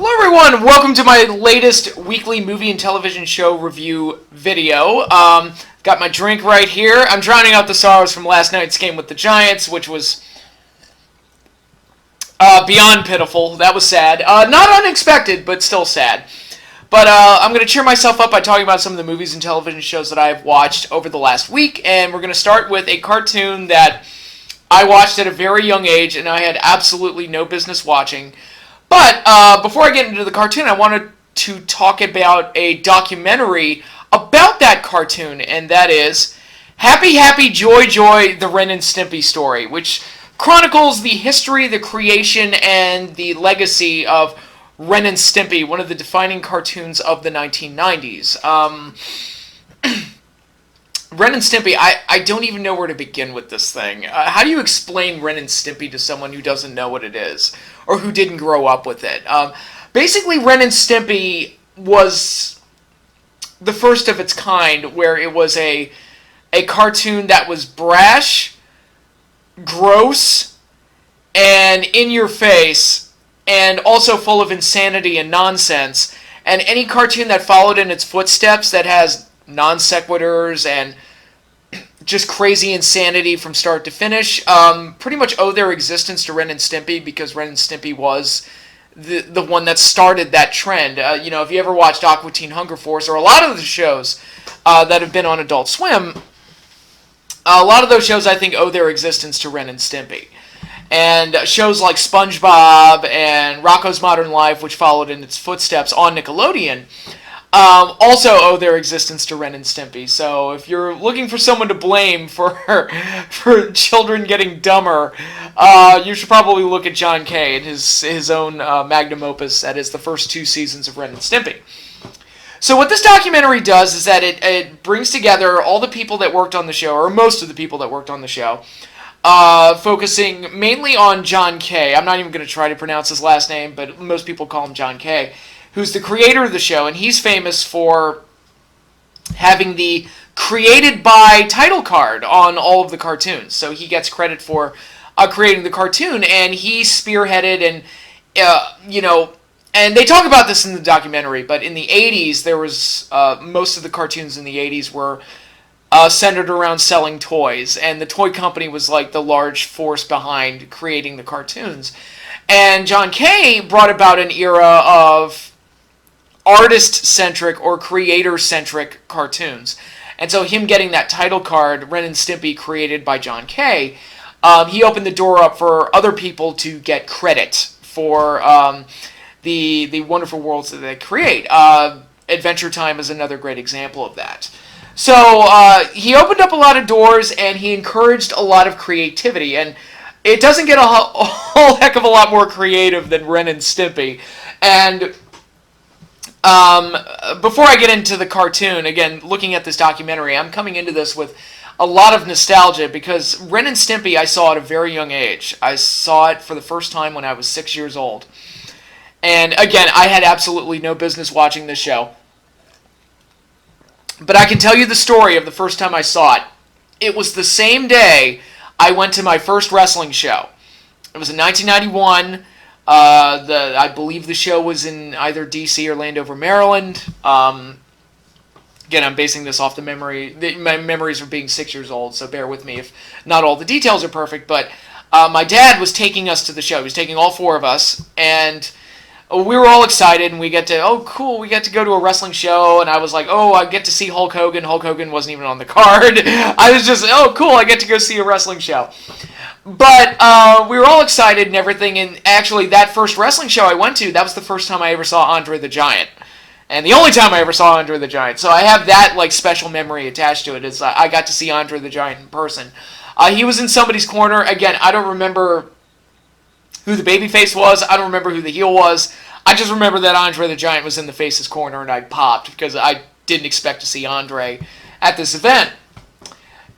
Hello everyone, welcome to my latest weekly movie and television show review video. Got my drink right here. I'm drowning out the sorrows from last night's game with the Giants, which was beyond pitiful. That was sad. Not unexpected, but still sad. But I'm going to cheer myself up by talking about some of the movies and television shows that I've watched over the last week, and we're going to start with a cartoon that I watched at a very young age, and I had absolutely no business watching. But before I get into the cartoon, I wanted to talk about a documentary about that cartoon, and that is Happy, Happy, Joy, Joy, the Ren and Stimpy story, which chronicles the history, the creation, and the legacy of Ren and Stimpy, one of the defining cartoons of the 1990s. Ren and Stimpy, I don't even know where to begin with this thing. How do you explain Ren and Stimpy to someone who doesn't know what it is, or who didn't grow up with it? Basically, Ren and Stimpy was the first of its kind, where it was a cartoon that was brash, gross, and in your face, and also full of insanity and nonsense. And any cartoon that followed in its footsteps that has non sequiturs and just crazy insanity from start to finish pretty much owe their existence to Ren and Stimpy, because Ren and Stimpy was the one that started that trend. If you ever watched Aqua Teen Hunger Force, or a lot of the shows that have been on Adult Swim, a lot of those shows I think owe their existence to Ren and Stimpy. And shows like SpongeBob and Rocko's Modern Life, which followed in its footsteps on Nickelodeon, also owe their existence to Ren and Stimpy. So if you're looking for someone to blame for children getting dumber, you should probably look at John Kay and his own magnum opus, that is the first 2 seasons of Ren and Stimpy. So what this documentary does is that it brings together all the people that worked on the show, or most of the people that worked on the show, focusing mainly on John Kay. I'm not even going to try to pronounce his last name, but most people call him John Kay, who's the creator of the show, and he's famous for having the created by title card on all of the cartoons. So he gets credit for creating the cartoon, and he spearheaded and, and they talk about this in the documentary, but in the 80s, there was, most of the cartoons in the 80s were centered around selling toys, and the toy company was like the large force behind creating the cartoons. And John Kay brought about an era of artist-centric or creator-centric cartoons. And so him getting that title card, Ren and Stimpy, created by John Kay, he opened the door up for other people to get credit for the wonderful worlds that they create. Adventure Time is another great example of that. So he opened up a lot of doors, and he encouraged a lot of creativity. And it doesn't get a whole heck of a lot more creative than Ren and Stimpy. And before I get into the cartoon, again, looking at this documentary, I'm coming into this with a lot of nostalgia, because Ren and Stimpy I saw at a very young age. I saw it for the first time when I was 6 years old. And again, I had absolutely no business watching this show. But I can tell you the story of the first time I saw it. It was the same day I went to my first wrestling show. It was in 1991. I believe the show was in either D.C. or Landover, Maryland. Again, I'm basing this off the memory. My memories of being 6 years old, so bear with me if not all the details are perfect. But my dad was taking us to the show. He was taking all 4 of us, and we were all excited, and we get to go to a wrestling show, and I was like, oh, I get to see Hulk Hogan. Hulk Hogan wasn't even on the card. I was just, oh, cool, I get to go see a wrestling show. But we were all excited and everything, and actually that first wrestling show I went to, that was the first time I ever saw Andre the Giant. And the only time I ever saw Andre the Giant. So I have that special memory attached to it, is I got to see Andre the Giant in person. He was in somebody's corner. Again, I don't remember who the babyface was. I don't remember who the heel was. I just remember that Andre the Giant was in the face's corner, and I popped, because I didn't expect to see Andre at this event.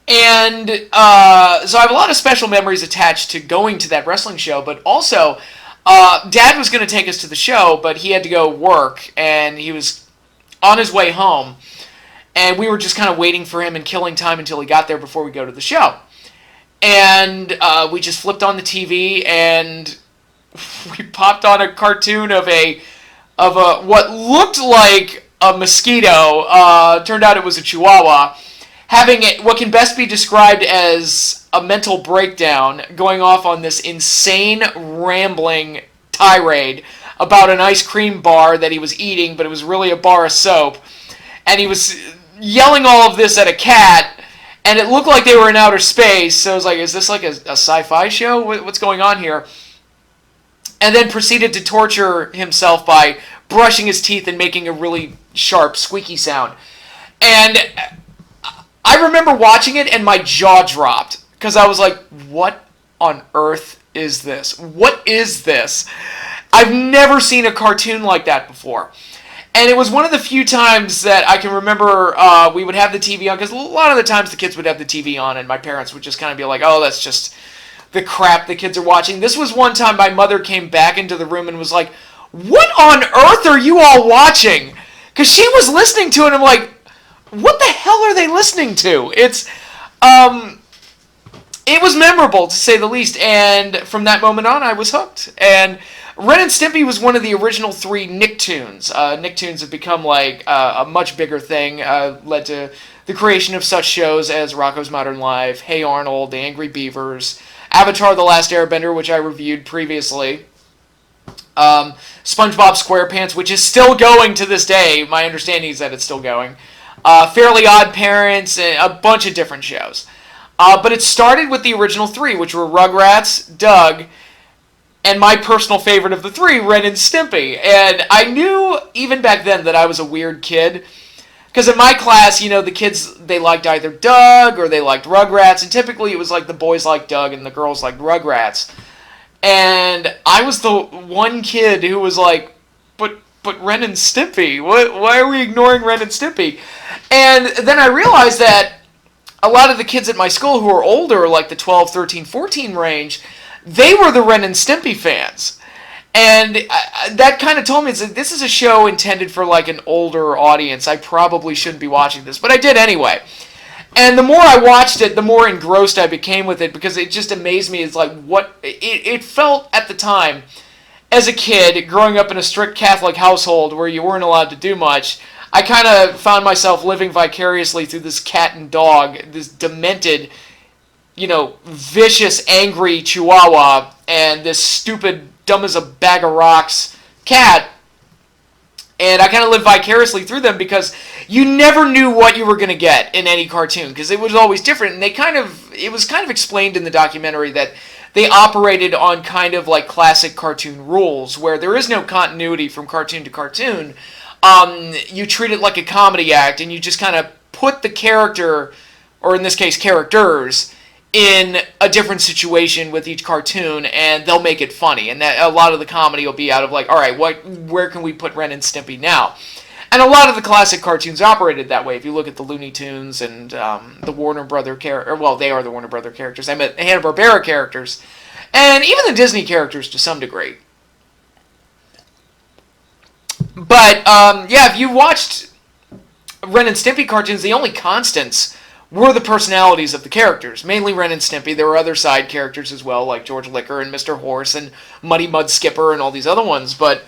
And so I have a lot of special memories attached to going to that wrestling show, but also Dad was going to take us to the show, but he had to go work, and he was on his way home, and we were just kind of waiting for him and killing time until he got there before we go to the show. And we just flipped on the TV, and we popped on a cartoon of a of what looked like a mosquito. Turned out it was a chihuahua, having what can best be described as a mental breakdown, going off on this insane, rambling tirade about an ice cream bar that he was eating, but it was really a bar of soap. And he was yelling all of this at a cat, and it looked like they were in outer space. So I was like, is this like a sci-fi show? What's going on here? And then proceeded to torture himself by brushing his teeth and making a really sharp, squeaky sound. And I remember watching it, and my jaw dropped, because I was like, what on earth is this? What is this? I've never seen a cartoon like that before. And it was one of the few times that I can remember we would have the TV on, because a lot of the times the kids would have the TV on, and my parents would just kind of be like, oh, that's just the crap the kids are watching. This was one time my mother came back into the room and was like, what on earth are you all watching? Because she was listening to it, and I'm like, what the hell are they listening to? It was memorable, to say the least, and from that moment on, I was hooked. And Ren and Stimpy was one of the original 3 Nicktoons. Nicktoons have become like a much bigger thing, led to the creation of such shows as Rocko's Modern Life, Hey Arnold, The Angry Beavers, Avatar: The Last Airbender, which I reviewed previously, SpongeBob SquarePants, which is still going to this day. My understanding is that it's still going. Fairly Odd Parents, and a bunch of different shows. But it started with the original 3, which were Rugrats, Doug, and my personal favorite of the 3, Ren and Stimpy. And I knew even back then that I was a weird kid, because in my class, you know, the kids, they liked either Doug or they liked Rugrats, and typically it was like the boys liked Doug and the girls liked Rugrats. And I was the one kid who was like, but Ren and Stimpy? Why are we ignoring Ren and Stimpy? And then I realized that a lot of the kids at my school who were older, like the 12, 13, 14 range, they were the Ren and Stimpy fans. And that kind of told me that this is a show intended for like an older audience. I probably shouldn't be watching this, but I did anyway. And the more I watched it, the more engrossed I became with it, because it just amazed me. It's like what it felt at the time as a kid growing up in a strict Catholic household where you weren't allowed to do much. I kind of found myself living vicariously through this cat and dog, this demented, you know, vicious, angry chihuahua, and this stupid, dumb as a bag of rocks cat. And I kind of lived vicariously through them, because you never knew what you were going to get in any cartoon, because it was always different. And it was kind of explained in the documentary that they operated on kind of like classic cartoon rules, where there is no continuity from cartoon to cartoon. You treat it like a comedy act, and you just kind of put the character, or in this case characters, in a different situation with each cartoon, and they'll make it funny. And that a lot of the comedy will be out of like, all right, where can we put Ren and Stimpy now? And a lot of the classic cartoons operated that way. If you look at the Looney Tunes and the Warner Brother characters, well, they are the Warner Brother characters. I meant Hanna-Barbera characters, and even the Disney characters to some degree. But yeah, if you watched Ren and Stimpy cartoons, the only constants were the personalities of the characters, mainly Ren and Stimpy. There were other side characters as well, like George Licker and Mr. Horse and Muddy Mud Skipper and all these other ones. But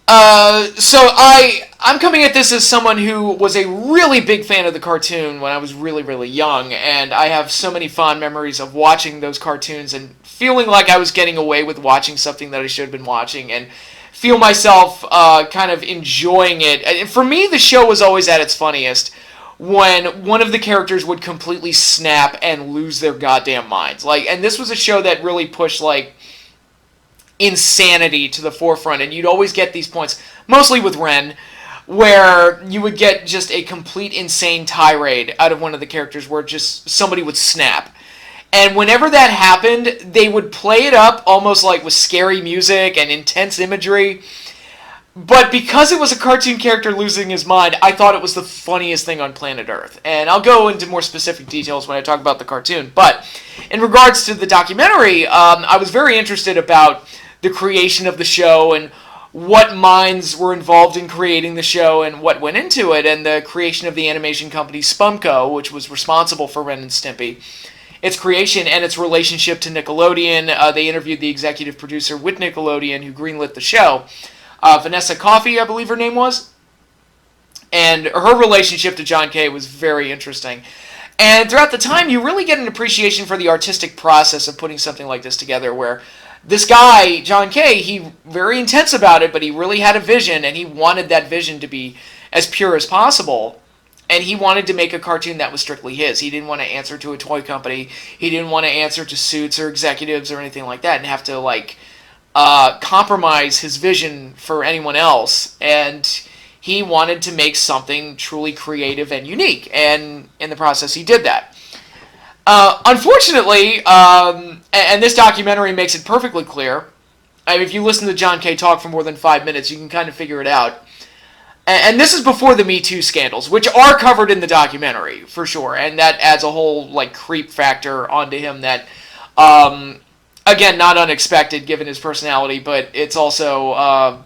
so I'm coming at this as someone who was a really big fan of the cartoon when I was really, really young, and I have so many fond memories of watching those cartoons and feeling like I was getting away with watching something that I should have been watching, and feel myself kind of enjoying it. And for me, the show was always at its funniest when one of the characters would completely snap and lose their goddamn minds. And this was a show that really pushed, insanity to the forefront, and you'd always get these points, mostly with Ren, where you would get just a complete insane tirade out of one of the characters where just somebody would snap. And whenever that happened, they would play it up almost like with scary music and intense imagery. But because it was a cartoon character losing his mind, I thought it was the funniest thing on planet Earth. And I'll go into more specific details when I talk about the cartoon. But in regards to the documentary, I was very interested about the creation of the show and what minds were involved in creating the show and what went into it, and the creation of the animation company Spumco, which was responsible for Ren and Stimpy. its creation and its relationship to Nickelodeon. They interviewed the executive producer with Nickelodeon who greenlit the show. Vanessa Coffey, I believe her name was. And her relationship to John Kay was very interesting. And throughout the time, you really get an appreciation for the artistic process of putting something like this together, where this guy, John Kay, he very intense about it, but he really had a vision, and he wanted that vision to be as pure as possible. And he wanted to make a cartoon that was strictly his. He didn't want to answer to a toy company. He didn't want to answer to suits or executives or anything like that and have to, compromise his vision for anyone else. And he wanted to make something truly creative and unique, and in the process he did that. Unfortunately, and this documentary makes it perfectly clear, if you listen to John Kay talk for more than 5 minutes, you can kind of figure it out. And this is before the Me Too scandals, which are covered in the documentary, for sure, and that adds a whole, creep factor onto him that, again, not unexpected given his personality, but it's also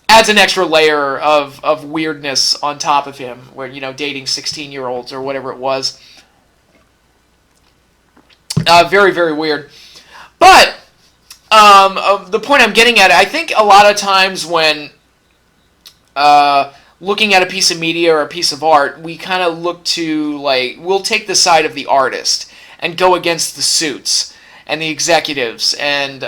adds an extra layer of weirdness on top of him, where, dating 16-year-olds or whatever it was. Very, very weird. But the point I'm getting at, I think a lot of times when looking at a piece of media or a piece of art, we kind of look to, we'll take the side of the artist and go against the suits and the executives and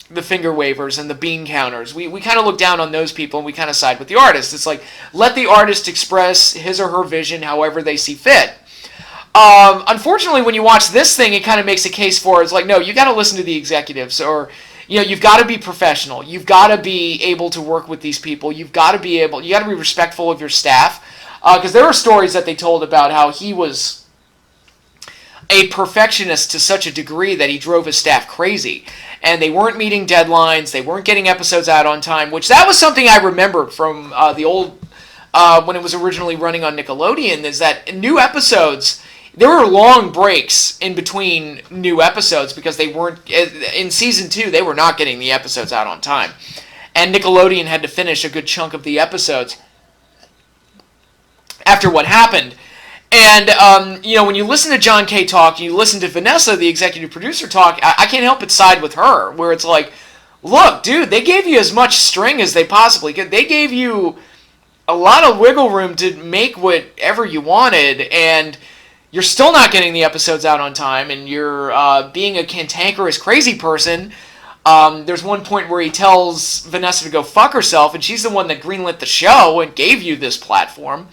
the finger wavers and the bean counters. We kind of look down on those people and we kind of side with the artist. It's let the artist express his or her vision however they see fit. Unfortunately, when you watch this thing, it kind of makes a case for, no, you got to listen to the executives, or, you've got to be professional. You've got to be able to work with these people. You got to be respectful of your staff. Because there were stories that they told about how he was a perfectionist to such a degree that he drove his staff crazy. And they weren't meeting deadlines. They weren't getting episodes out on time, which that was something I remembered from the old, when it was originally running on Nickelodeon, is that new episodes, there were long breaks in between new episodes because they weren't, in season 2, they were not getting the episodes out on time. And Nickelodeon had to finish a good chunk of the episodes after what happened. And, when you listen to John Kay talk, you listen to Vanessa, the executive producer, talk, I can't help but side with her, where it's look, dude, they gave you as much string as they possibly could. They gave you a lot of wiggle room to make whatever you wanted, and you're still not getting the episodes out on time, and you're being a cantankerous, crazy person. There's one point where he tells Vanessa to go fuck herself, and she's the one that greenlit the show and gave you this platform.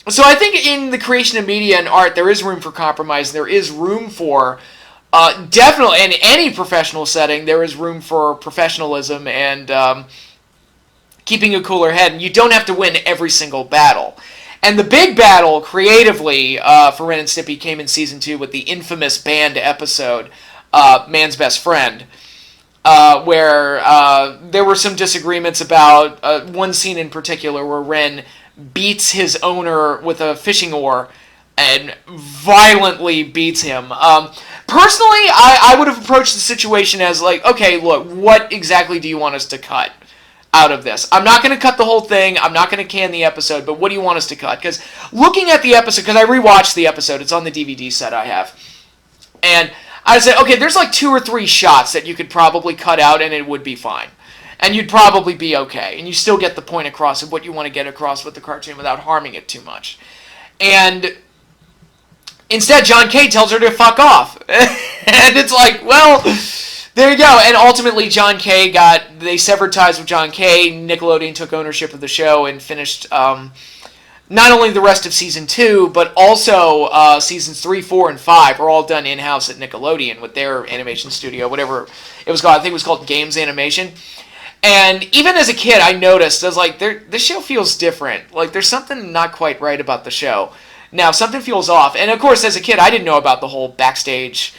So I think in the creation of media and art, there is room for compromise. There is room for, definitely, in any professional setting, there is room for professionalism and keeping a cooler head. And you don't have to win every single battle. And the big battle, creatively, for Ren and Stimpy came in Season 2 with the infamous banned episode, Man's Best Friend, where there were some disagreements about one scene in particular where Ren beats his owner with a fishing oar and violently beats him. Personally, I would have approached the situation as okay, look, what exactly do you want us to cut out of this? I'm not going to cut the whole thing. I'm not going to can the episode, but what do you want us to cut? Because looking at the episode, because I rewatched the episode, it's on the DVD set I have, and I said, okay, there's 2 or 3 shots that you could probably cut out and it would be fine. And you'd probably be okay. And you still get the point across of what you want to get across with the cartoon without harming it too much. And instead, John Kay tells her to fuck off. And it's well, there you go. And ultimately, they severed ties with John Kay. Nickelodeon took ownership of the show and finished not only the rest of Season 2, but also Seasons 3, 4, and 5 are all done in-house at Nickelodeon with their animation studio, whatever it was called. I think it was called Games Animation. And even as a kid, I noticed, I was this show feels different. There's something not quite right about the show. Now, something feels off. And, of course, as a kid, I didn't know about the whole backstage,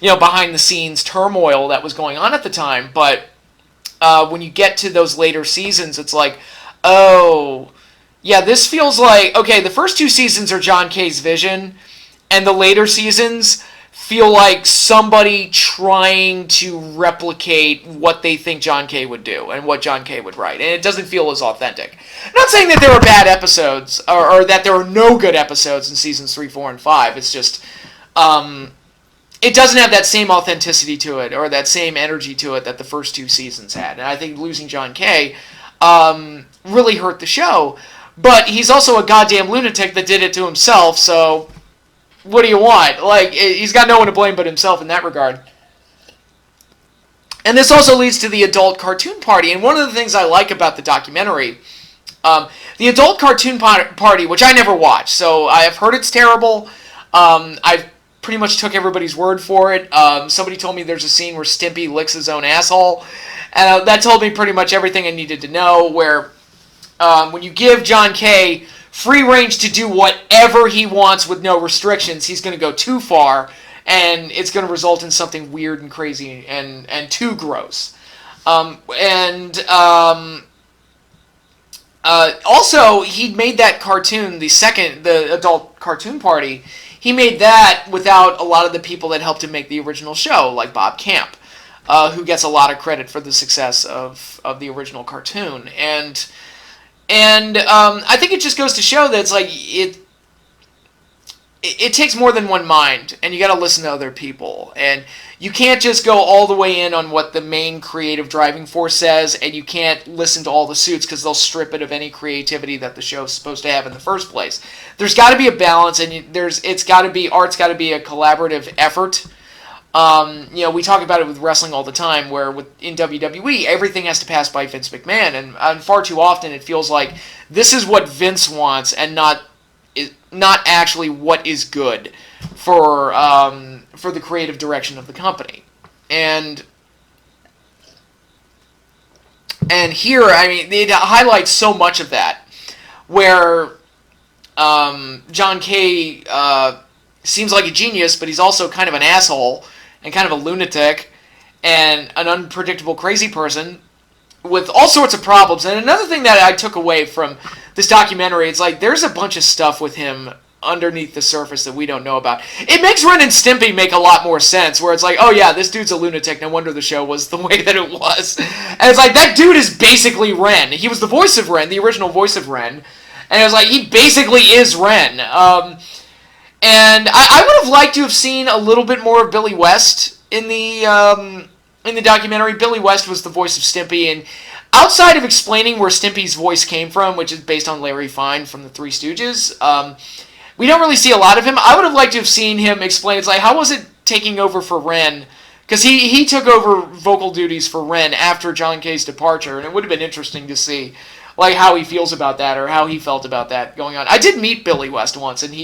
behind-the-scenes turmoil that was going on at the time. But when you get to those later seasons, it's oh, yeah, this feels okay, the first 2 seasons are John Kay's vision, and the later seasons feel like somebody trying to replicate what they think John Kay would do and what John Kay would write. And it doesn't feel as authentic. I'm not saying that there are bad episodes or that there are no good episodes in Seasons 3, 4, and 5. It's just it doesn't have that same authenticity to it or that same energy to it that the first two seasons had. And I think losing John Kay really hurt the show. But he's also a goddamn lunatic that did it to himself, so what do you want? Like, he's got no one to blame but himself in that regard. And this also leads to the adult cartoon party. And one of the things I like about the documentary, the adult cartoon party, which I never watched, so I have heard it's terrible. I've pretty much took everybody's word for it. Somebody told me there's a scene where Stimpy licks his own asshole. And that told me pretty much everything I needed to know, where when you give John Kay free range to do whatever he wants with no restrictions, he's going to go too far, and it's going to result in something weird and crazy and too gross. Also, he made that cartoon, the adult cartoon party, he made that without a lot of the people that helped him make the original show, like Bob Camp, who gets a lot of credit for the success of the original cartoon. And I think it just goes to show that it's like it takes more than one mind, and you got to listen to other people, and you can't just go all the way in on what the main creative driving force says, and you can't listen to all the suits because they'll strip it of any creativity that the show's supposed to have in the first place. There's got to be a balance, and art's got to be a collaborative effort. We talk about it with wrestling all the time, where in WWE, everything has to pass by Vince McMahon, and far too often it feels like this is what Vince wants and not actually what is good for the creative direction of the company. And here, I mean, it highlights so much of that, where John Kay seems like a genius, but he's also kind of an asshole and kind of a lunatic and an unpredictable crazy person with all sorts of problems. And another thing that I took away from this documentary, it's like there's a bunch of stuff with him underneath the surface that we don't know about. It makes Ren and Stimpy make a lot more sense, where it's like, oh yeah, this dude's a lunatic, no wonder the show was the way that it was. And it's like, that dude is basically Ren. He was the voice of Ren, the original voice of Ren, and it was like, he basically is Ren. And I would have liked to have seen a little bit more of Billy West in the documentary. Billy West was the voice of Stimpy, and outside of explaining where Stimpy's voice came from, which is based on Larry Fine from the Three Stooges, we don't really see a lot of him. I would have liked to have seen him explain, it's like, how was it taking over for Ren? Because he took over vocal duties for Ren after John Kay's departure, and it would have been interesting to see like how he feels about that, or how he felt about that going on. I did meet Billy West once, and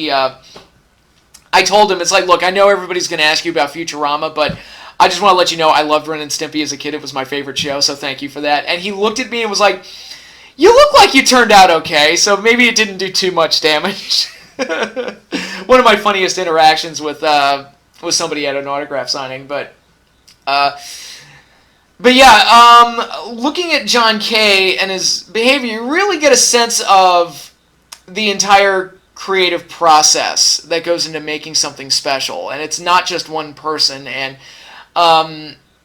I told him, it's like, look, I know everybody's going to ask you about Futurama, but I just want to let you know I loved Ren and Stimpy as a kid. It was my favorite show, so thank you for that. And he looked at me and was like, you look like you turned out okay, so maybe it didn't do too much damage. One of my funniest interactions with somebody at an autograph signing, but yeah, looking at John Kay and his behavior, you really get a sense of the entire creative process that goes into making something special, and it's not just one person, and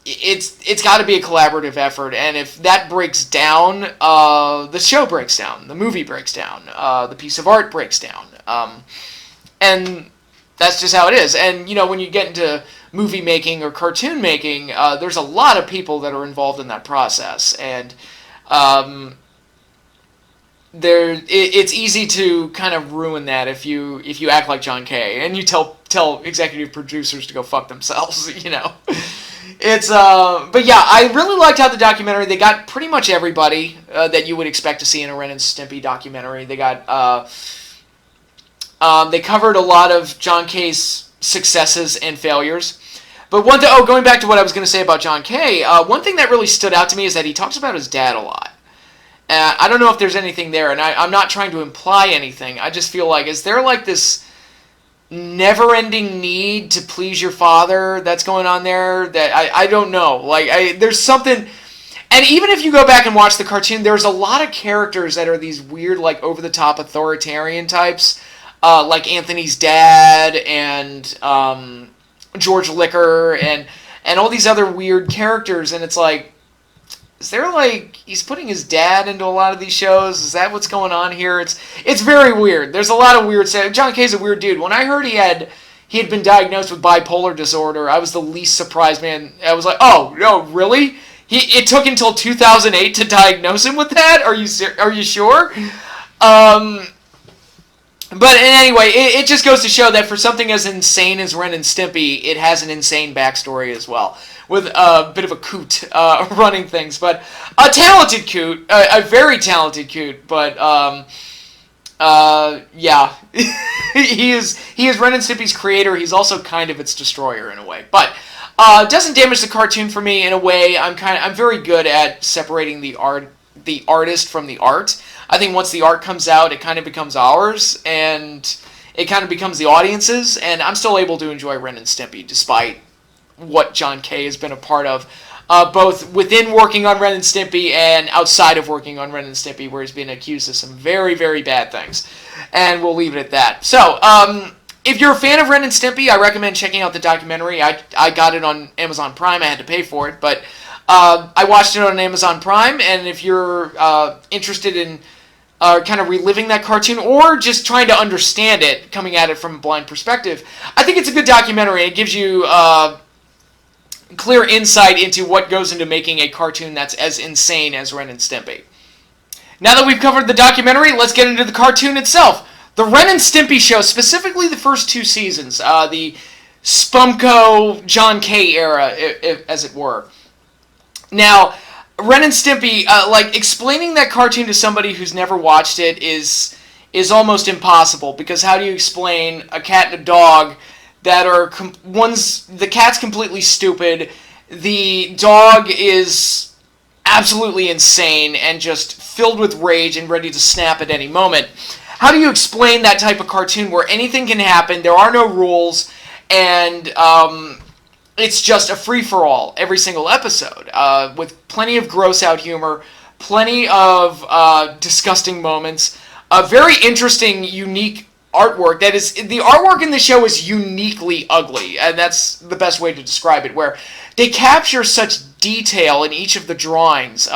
it's got to be a collaborative effort, and if that breaks down, the show breaks down, the movie breaks down, the piece of art breaks down, and that's just how it is. And when you get into movie making or cartoon making, there's a lot of people that are involved in that process, and it's easy to kind of ruin that if you act like John Kay and you tell executive producers to go fuck themselves. It's but yeah, I really liked how the documentary, they got pretty much everybody that you would expect to see in a Ren and Stimpy documentary. They got they covered a lot of John Kay's successes and failures. But going back to what I was going to say about John Kay, one thing that really stood out to me is that he talks about his dad a lot. I don't know if there's anything there, and I'm not trying to imply anything. I just feel like, is there like this never-ending need to please your father that's going on there? That I don't know. Like, there's something. And even if you go back and watch the cartoon, there's a lot of characters that are these weird, like, over-the-top authoritarian types, like Anthony's dad and George Liquor and all these other weird characters, and it's like, is there like, he's putting his dad into a lot of these shows? Is that what's going on here? It's very weird. There's a lot of weird stuff. John Kay's a weird dude. When I heard he he had been diagnosed with bipolar disorder, I was the least surprised, man. I was like, oh, no, really? It took until 2008 to diagnose him with that? Are you sure? But anyway, it just goes to show that for something as insane as Ren and Stimpy, it has an insane backstory as well, with a bit of a coot running things. But a talented coot, a very talented coot, but yeah. he is Ren and Stimpy's creator. He's also kind of its destroyer in a way. But doesn't damage the cartoon for me in a way. I'm very good at separating the artist from the art. I think once the art comes out, it kind of becomes ours, and it kind of becomes the audience's, and I'm still able to enjoy Ren and Stimpy, despite what John K. has been a part of, both within working on Ren and Stimpy and outside of working on Ren and Stimpy, where he's been accused of some very, very bad things. And we'll leave it at that. So, if you're a fan of Ren and Stimpy, I recommend checking out the documentary. I got it on Amazon Prime. I had to pay for it, but I watched it on Amazon Prime, and if you're interested in kind of reliving that cartoon, or just trying to understand it, coming at it from a blind perspective, I think it's a good documentary. It gives you clear insight into what goes into making a cartoon that's as insane as Ren and Stimpy. Now that we've covered the documentary, let's get into the cartoon itself. The Ren and Stimpy show, specifically the first 2 seasons, the Spunko John K. era, as it were. Now, Ren and Stimpy, explaining that cartoon to somebody who's never watched it is almost impossible, because how do you explain a cat and a dog that are the cat's completely stupid, the dog is absolutely insane and just filled with rage and ready to snap at any moment? How do you explain that type of cartoon where anything can happen, there are no rules, and it's just a free-for-all every single episode, with plenty of gross-out humor, plenty of disgusting moments, a very interesting, unique artwork. The artwork in the show is uniquely ugly, and that's the best way to describe it, where they capture such detail in each of the drawings.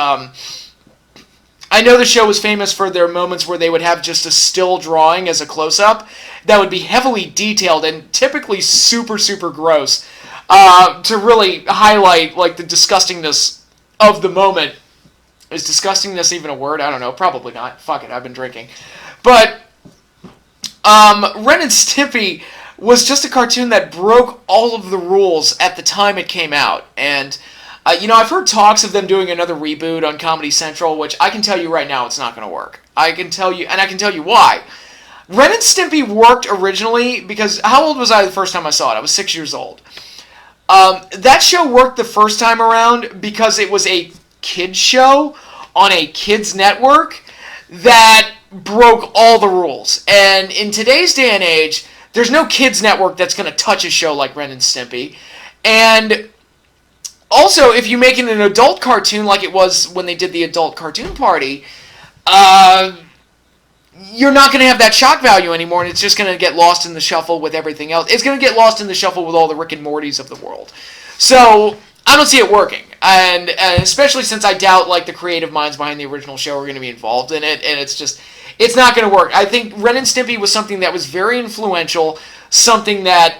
I know the show was famous for their moments where they would have just a still drawing as a close-up that would be heavily detailed and typically super, super gross, to really highlight the disgustingness of the moment. Is disgustingness even a word? I don't know. Probably not. Fuck it, I've been drinking. But Ren and Stimpy was just a cartoon that broke all of the rules at the time it came out. And, I've heard talks of them doing another reboot on Comedy Central, which I can tell you right now it's not going to work. I can tell you why. Ren and Stimpy worked originally because, how old was I the first time I saw it? I was 6 years old. That show worked the first time around because it was a kids show on a kids network that broke all the rules. And in today's day and age, there's no kids network that's going to touch a show like Ren and Stimpy. And also, if you make it an adult cartoon like it was when they did the Adult Cartoon Party, you're not going to have that shock value anymore, and it's just going to get lost in the shuffle with everything else. It's going to get lost in the shuffle with all the Rick and Mortys of the world. So, I don't see it working. And especially since I doubt, the creative minds behind the original show are going to be involved in it, and it's not going to work. I think Ren and Stimpy was something that was very influential, something that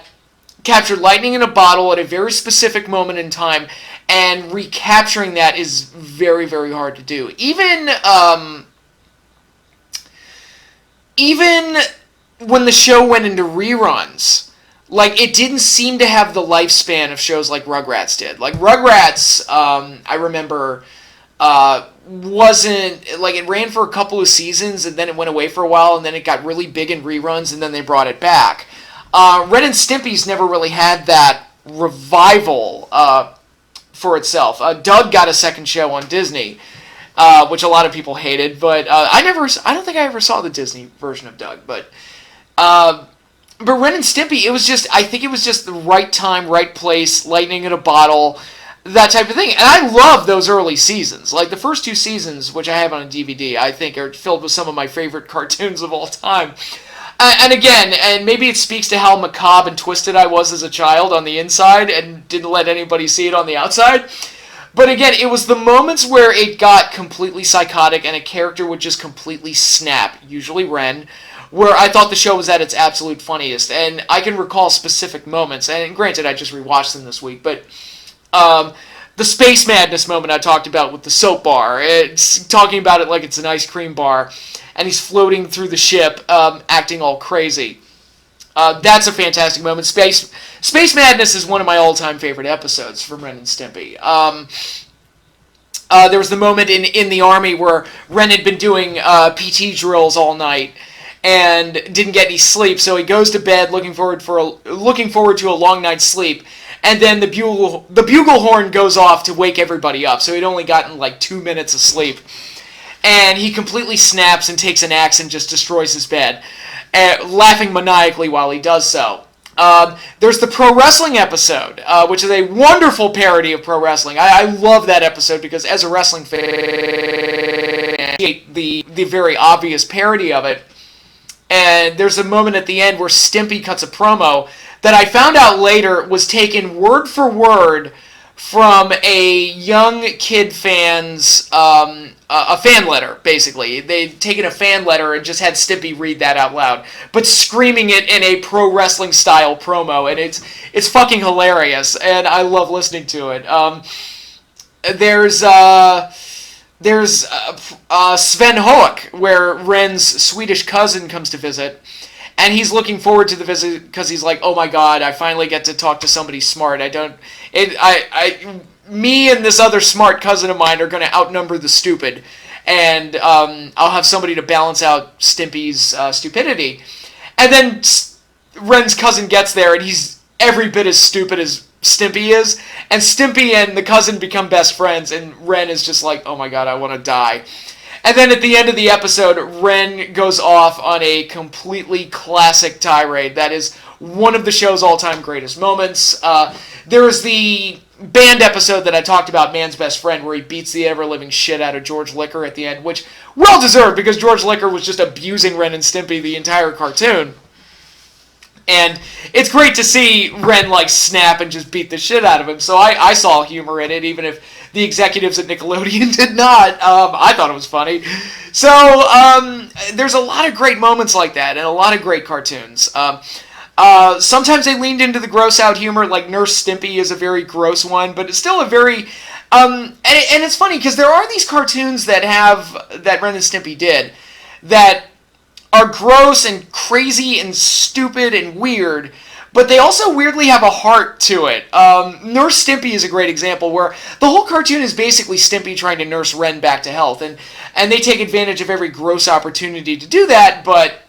captured lightning in a bottle at a very specific moment in time, and recapturing that is very, very hard to do. Even when the show went into reruns, it didn't seem to have the lifespan of shows like Rugrats did. Rugrats, I remember, wasn't, it ran for a couple of seasons, and then it went away for a while, and then it got really big in reruns, and then they brought it back. Ren and Stimpy's never really had that revival for itself. Doug got a second show on Disney, which a lot of people hated, but I don't think I ever saw the Disney version of Doug, but Ren and Stimpy, I think it was just the right time, right place, lightning in a bottle, that type of thing. And I love those early seasons. The first 2 seasons, which I have on a DVD, I think are filled with some of my favorite cartoons of all time. And again, and maybe it speaks to how macabre and twisted I was as a child on the inside and didn't let anybody see it on the outside. But again, it was the moments where it got completely psychotic and a character would just completely snap, usually Ren, where I thought the show was at its absolute funniest. And I can recall specific moments, and granted, I just rewatched them this week, but the space madness moment I talked about with the soap bar, it's talking about it like it's an ice cream bar, and he's floating through the ship, acting all crazy. That's a fantastic moment. Space Madness is one of my all-time favorite episodes from Ren and Stimpy. There was the moment in the army where Ren had been doing PT drills all night and didn't get any sleep, so he goes to bed looking forward to a long night's sleep, and then the bugle horn goes off to wake everybody up, so he'd only gotten like 2 minutes of sleep, and he completely snaps and takes an axe and just destroys his bed, laughing maniacally while he does so. There's the pro wrestling episode, which is a wonderful parody of pro wrestling. I love that episode because as a wrestling fan, I hate the very obvious parody of it. And there's a moment at the end where Stimpy cuts a promo that I found out later was taken word for word from a young kid fan's a fan letter, basically. They'd taken a fan letter and just had Stimpy read that out loud, but screaming it in a pro wrestling style promo, and it's fucking hilarious, and I love listening to it. There's Sven Hoek, where Ren's Swedish cousin comes to visit, and he's looking forward to the visit because he's like, oh my god, I finally get to talk to somebody smart. Me and this other smart cousin of mine are going to outnumber the stupid, and I'll have somebody to balance out Stimpy's stupidity. And then Ren's cousin gets there, and he's every bit as stupid as Stimpy is, and Stimpy and the cousin become best friends, and Ren is just like, oh my god, I want to die. And then at the end of the episode, Ren goes off on a completely classic tirade. That is one of the show's all-time greatest moments. There is the band episode that I talked about, Man's Best Friend, where he beats the ever-living shit out of George Liquor at the end, which, well-deserved, because George Liquor was just abusing Ren and Stimpy the entire cartoon. And it's great to see Ren, snap and just beat the shit out of him, so I saw humor in it, even if the executives at Nickelodeon did not. I thought it was funny. So, there's a lot of great moments like that, and a lot of great cartoons. Sometimes they leaned into the gross-out humor, like Nurse Stimpy is a very gross one, but it's still a very... and it's funny, because there are these cartoons that Ren and Stimpy did, that are gross and crazy and stupid and weird, but they also weirdly have a heart to it. Nurse Stimpy is a great example, where the whole cartoon is basically Stimpy trying to nurse Ren back to health, and they take advantage of every gross opportunity to do that, but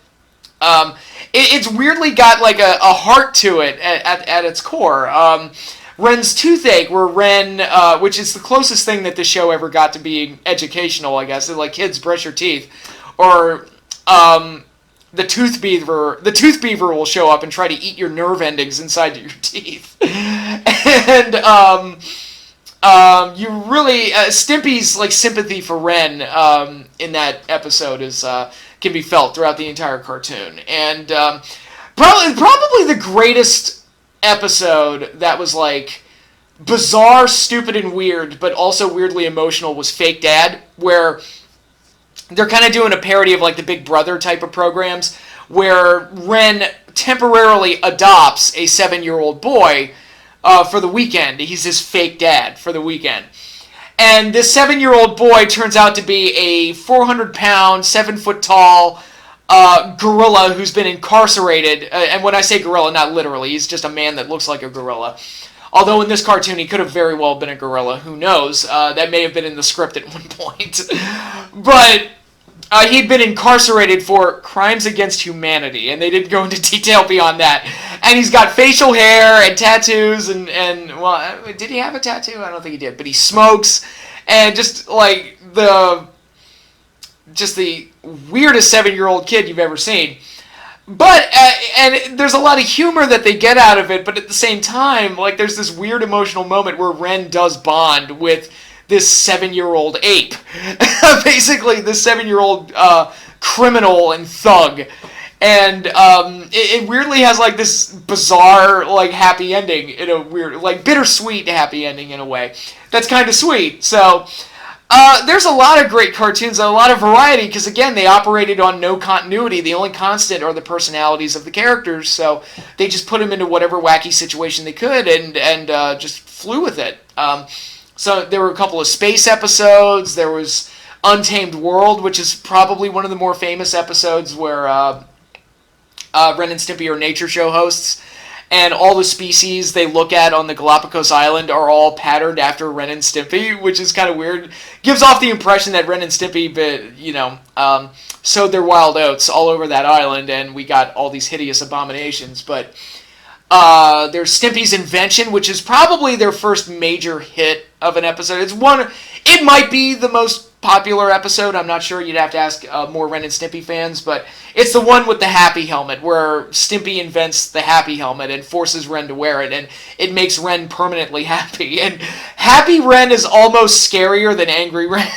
it's weirdly got a heart to it at its core. Ren's toothache, where Ren, which is the closest thing that this show ever got to being educational, I guess, like kids brush your teeth, or the tooth beaver will show up and try to eat your nerve endings inside your teeth. And you really Stimpy's sympathy for Ren in that episode is can be felt throughout the entire cartoon. And probably the greatest episode that was bizarre, stupid, and weird, but also weirdly emotional was Fake Dad, where they're kind of doing a parody of the Big Brother type of programs, where Ren temporarily adopts a 7-year-old boy for the weekend. He's his fake dad for the weekend. And this 7-year-old boy turns out to be a 400-pound, 7-foot-tall gorilla who's been incarcerated. And when I say gorilla, not literally. He's just a man that looks like a gorilla. Although in this cartoon, he could have very well been a gorilla. Who knows? That may have been in the script at one point. But he'd been incarcerated for crimes against humanity, and they didn't go into detail beyond that. And he's got facial hair and tattoos, and well, did he have a tattoo? I don't think he did. But he smokes, and just the weirdest 7-year-old kid you've ever seen. But, and there's a lot of humor that they get out of it, but at the same time, there's this weird emotional moment where Ren does bond with this 7-year-old ape. Basically, this 7-year-old criminal and thug. And it weirdly has, this bizarre, happy ending in a weird, bittersweet happy ending in a way. That's kind of sweet. So, There's a lot of great cartoons, a lot of variety, because again, they operated on no continuity. The only constant are the personalities of the characters, so they just put them into whatever wacky situation they could and just flew with it. So there were a couple of space episodes. There was Untamed World, which is probably one of the more famous episodes where Ren and Stimpy are nature show hosts, and all the species they look at on the Galapagos Island are all patterned after Ren and Stimpy, which is kind of weird. Gives off the impression that Ren and Stimpy, sowed their wild oats all over that island, and we got all these hideous abominations. But there's Stimpy's Invention, which is probably their first major hit of an episode. It might be the most popular episode. I'm not sure. You'd have to ask more Ren and Stimpy fans, but it's the one with the happy helmet, where Stimpy invents the happy helmet and forces Ren to wear it, and it makes Ren permanently happy. And happy Ren is almost scarier than angry Ren,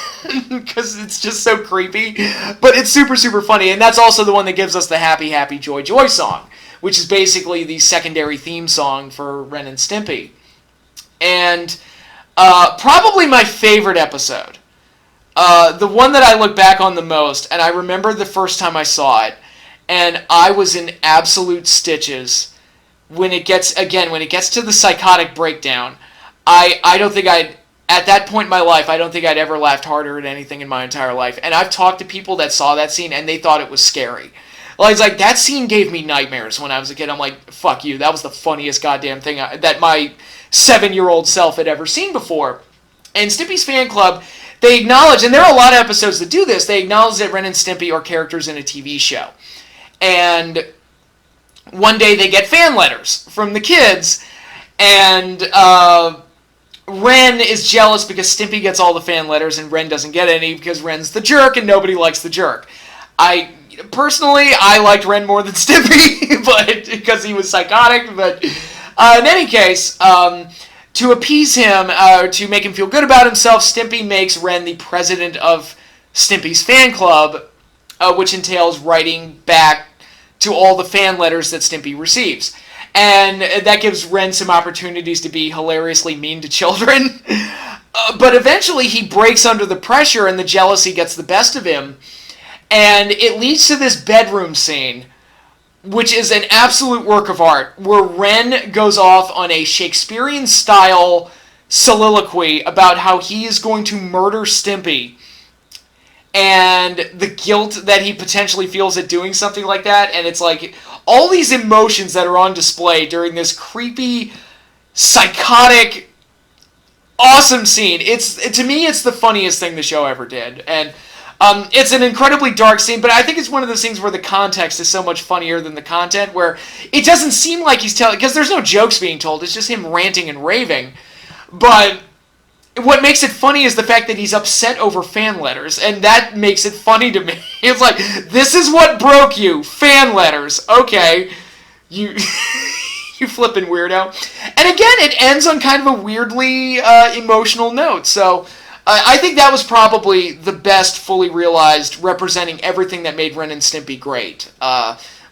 because it's just so creepy, but it's super, super funny. And that's also the one that gives us the Happy, Happy, Joy, Joy song, which is basically the secondary theme song for Ren and Stimpy. And probably my favorite episode, the one that I look back on the most, and I remember the first time I saw it, and I was in absolute stitches when it gets to the psychotic breakdown. I don't think at that point in my life, I don't think I'd ever laughed harder at anything in my entire life. And I've talked to people that saw that scene, and they thought it was scary. Well, it's like, that scene gave me nightmares when I was a kid. I'm like, fuck you, that was the funniest goddamn thing that my 7-year-old self had ever seen before. And Stimpy's Fan Club, they acknowledge, and there are a lot of episodes that do this, they acknowledge that Ren and Stimpy are characters in a TV show. And one day they get fan letters from the kids, and Ren is jealous because Stimpy gets all the fan letters and Ren doesn't get any because Ren's the jerk and nobody likes the jerk. Personally, I liked Ren more than Stimpy, but because he was psychotic. But in any case, to appease him, to make him feel good about himself, Stimpy makes Ren the president of Stimpy's Fan Club, which entails writing back to all the fan letters that Stimpy receives. And that gives Ren some opportunities to be hilariously mean to children. But eventually he breaks under the pressure and the jealousy gets the best of him. And it leads to this bedroom scene, which is an absolute work of art, where Ren goes off on a Shakespearean-style soliloquy about how he is going to murder Stimpy, and the guilt that he potentially feels at doing something like that. And it's like all these emotions that are on display during this creepy, psychotic, awesome scene. To me, it's the funniest thing the show ever did. And it's an incredibly dark scene, but I think it's one of those things where the context is so much funnier than the content, where it doesn't seem like he's telling, because there's no jokes being told, it's just him ranting and raving. But what makes it funny is the fact that he's upset over fan letters, and that makes it funny to me. It's like, this is what broke you, fan letters. Okay, you you flippin' weirdo. And again, it ends on kind of a weirdly emotional note, so I think that was probably the best fully realized, representing everything that made Ren and Stimpy great,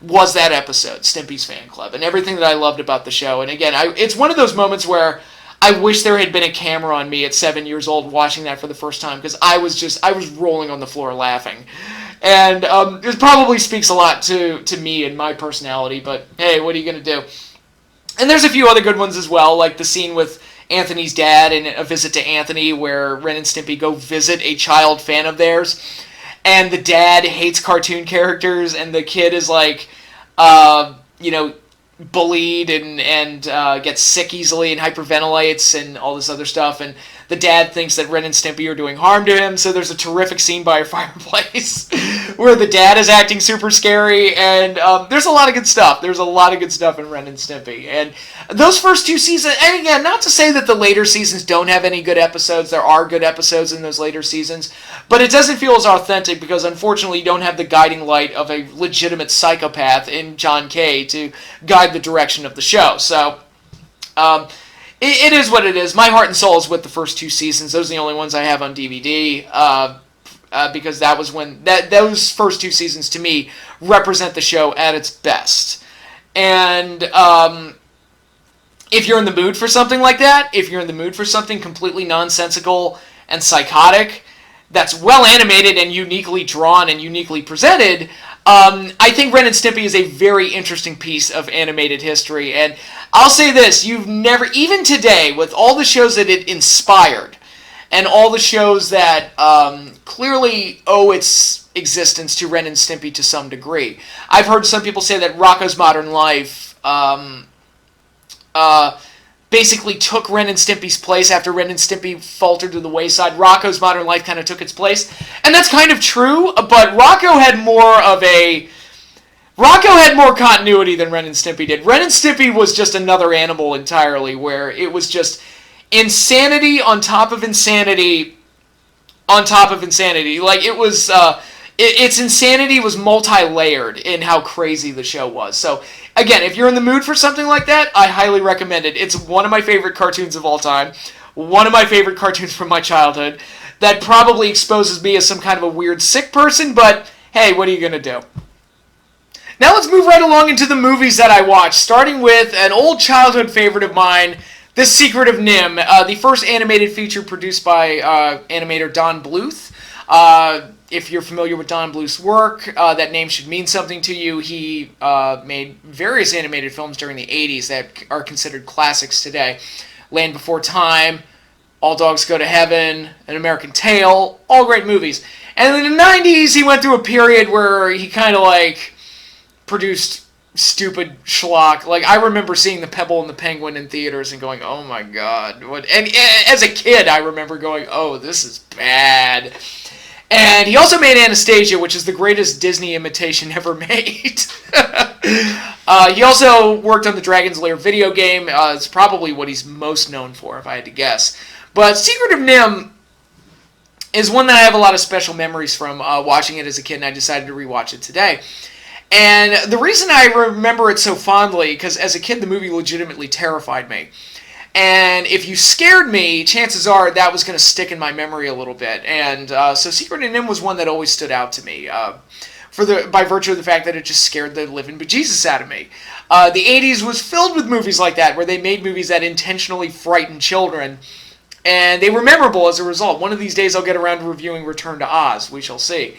was that episode, Stimpy's Fan Club, and everything that I loved about the show. And again, it's one of those moments where I wish there had been a camera on me at 7 years old watching that for the first time, because I was rolling on the floor laughing. And it probably speaks a lot to me and my personality, but hey, what are you going to do? And there's a few other good ones as well, like the scene with Anthony's dad in A Visit to Anthony, where Ren and Stimpy go visit a child fan of theirs, and the dad hates cartoon characters, and the kid is like, bullied and gets sick easily and hyperventilates and all this other stuff, and the dad thinks that Ren and Stimpy are doing harm to him, so there's a terrific scene by a fireplace where the dad is acting super scary, and there's a lot of good stuff. There's a lot of good stuff in Ren and Stimpy. And those first two seasons, and again, not to say that the later seasons don't have any good episodes, there are good episodes in those later seasons, but it doesn't feel as authentic because unfortunately you don't have the guiding light of a legitimate psychopath in John Kay to guide the direction of the show. So, it is what it is. My heart and soul is with the first two seasons. Those are the only ones I have on DVD, because that was when those first two seasons to me represent the show at its best. And if you're in the mood for something like that, if you're in the mood for something completely nonsensical and psychotic, that's well animated and uniquely drawn and uniquely presented, I think Ren and Stimpy is a very interesting piece of animated history. And I'll say this, you've never, even today, with all the shows that it inspired, and all the shows that clearly owe its existence to Ren and Stimpy to some degree. I've heard some people say that Rocko's Modern Life basically took Ren and Stimpy's place after Ren and Stimpy faltered to the wayside. Rocko's Modern Life kind of took its place. And that's kind of true, but Rocko had more continuity than Ren and Stimpy did. Ren and Stimpy was just another animal entirely, where it was just insanity on top of insanity on top of insanity. Like, it was, its insanity was multi-layered in how crazy the show was. So, again, if you're in the mood for something like that, I highly recommend it. It's one of my favorite cartoons of all time. One of my favorite cartoons from my childhood. That probably exposes me as some kind of a weird, sick person, but hey, what are you going to do? Now let's move right along into the movies that I watched, starting with an old childhood favorite of mine, The Secret of NIMH, the first animated feature produced by animator Don Bluth. If you're familiar with Don Bluth's work, that name should mean something to you. He made various animated films during the 80s that are considered classics today. Land Before Time, All Dogs Go to Heaven, An American Tail, all great movies. And in the 90s, he went through a period where he kind of like produced stupid schlock. Like, I remember seeing The Pebble and the Penguin in theaters and going, oh my god. What? And as a kid, I remember going, oh, this is bad. And he also made Anastasia, which is the greatest Disney imitation ever made. He also worked on the Dragon's Lair video game. It's probably what he's most known for, if I had to guess. But Secret of NIMH is one that I have a lot of special memories from watching it as a kid, and I decided to rewatch it today. And the reason I remember it so fondly, because as a kid the movie legitimately terrified me. And if you scared me, chances are that was going to stick in my memory a little bit. And so Secret of NIMH was one that always stood out to me, by virtue of the fact that it just scared the living bejesus out of me. The 80s was filled with movies like that, where they made movies that intentionally frightened children. And they were memorable as a result. One of these days I'll get around to reviewing Return to Oz. We shall see.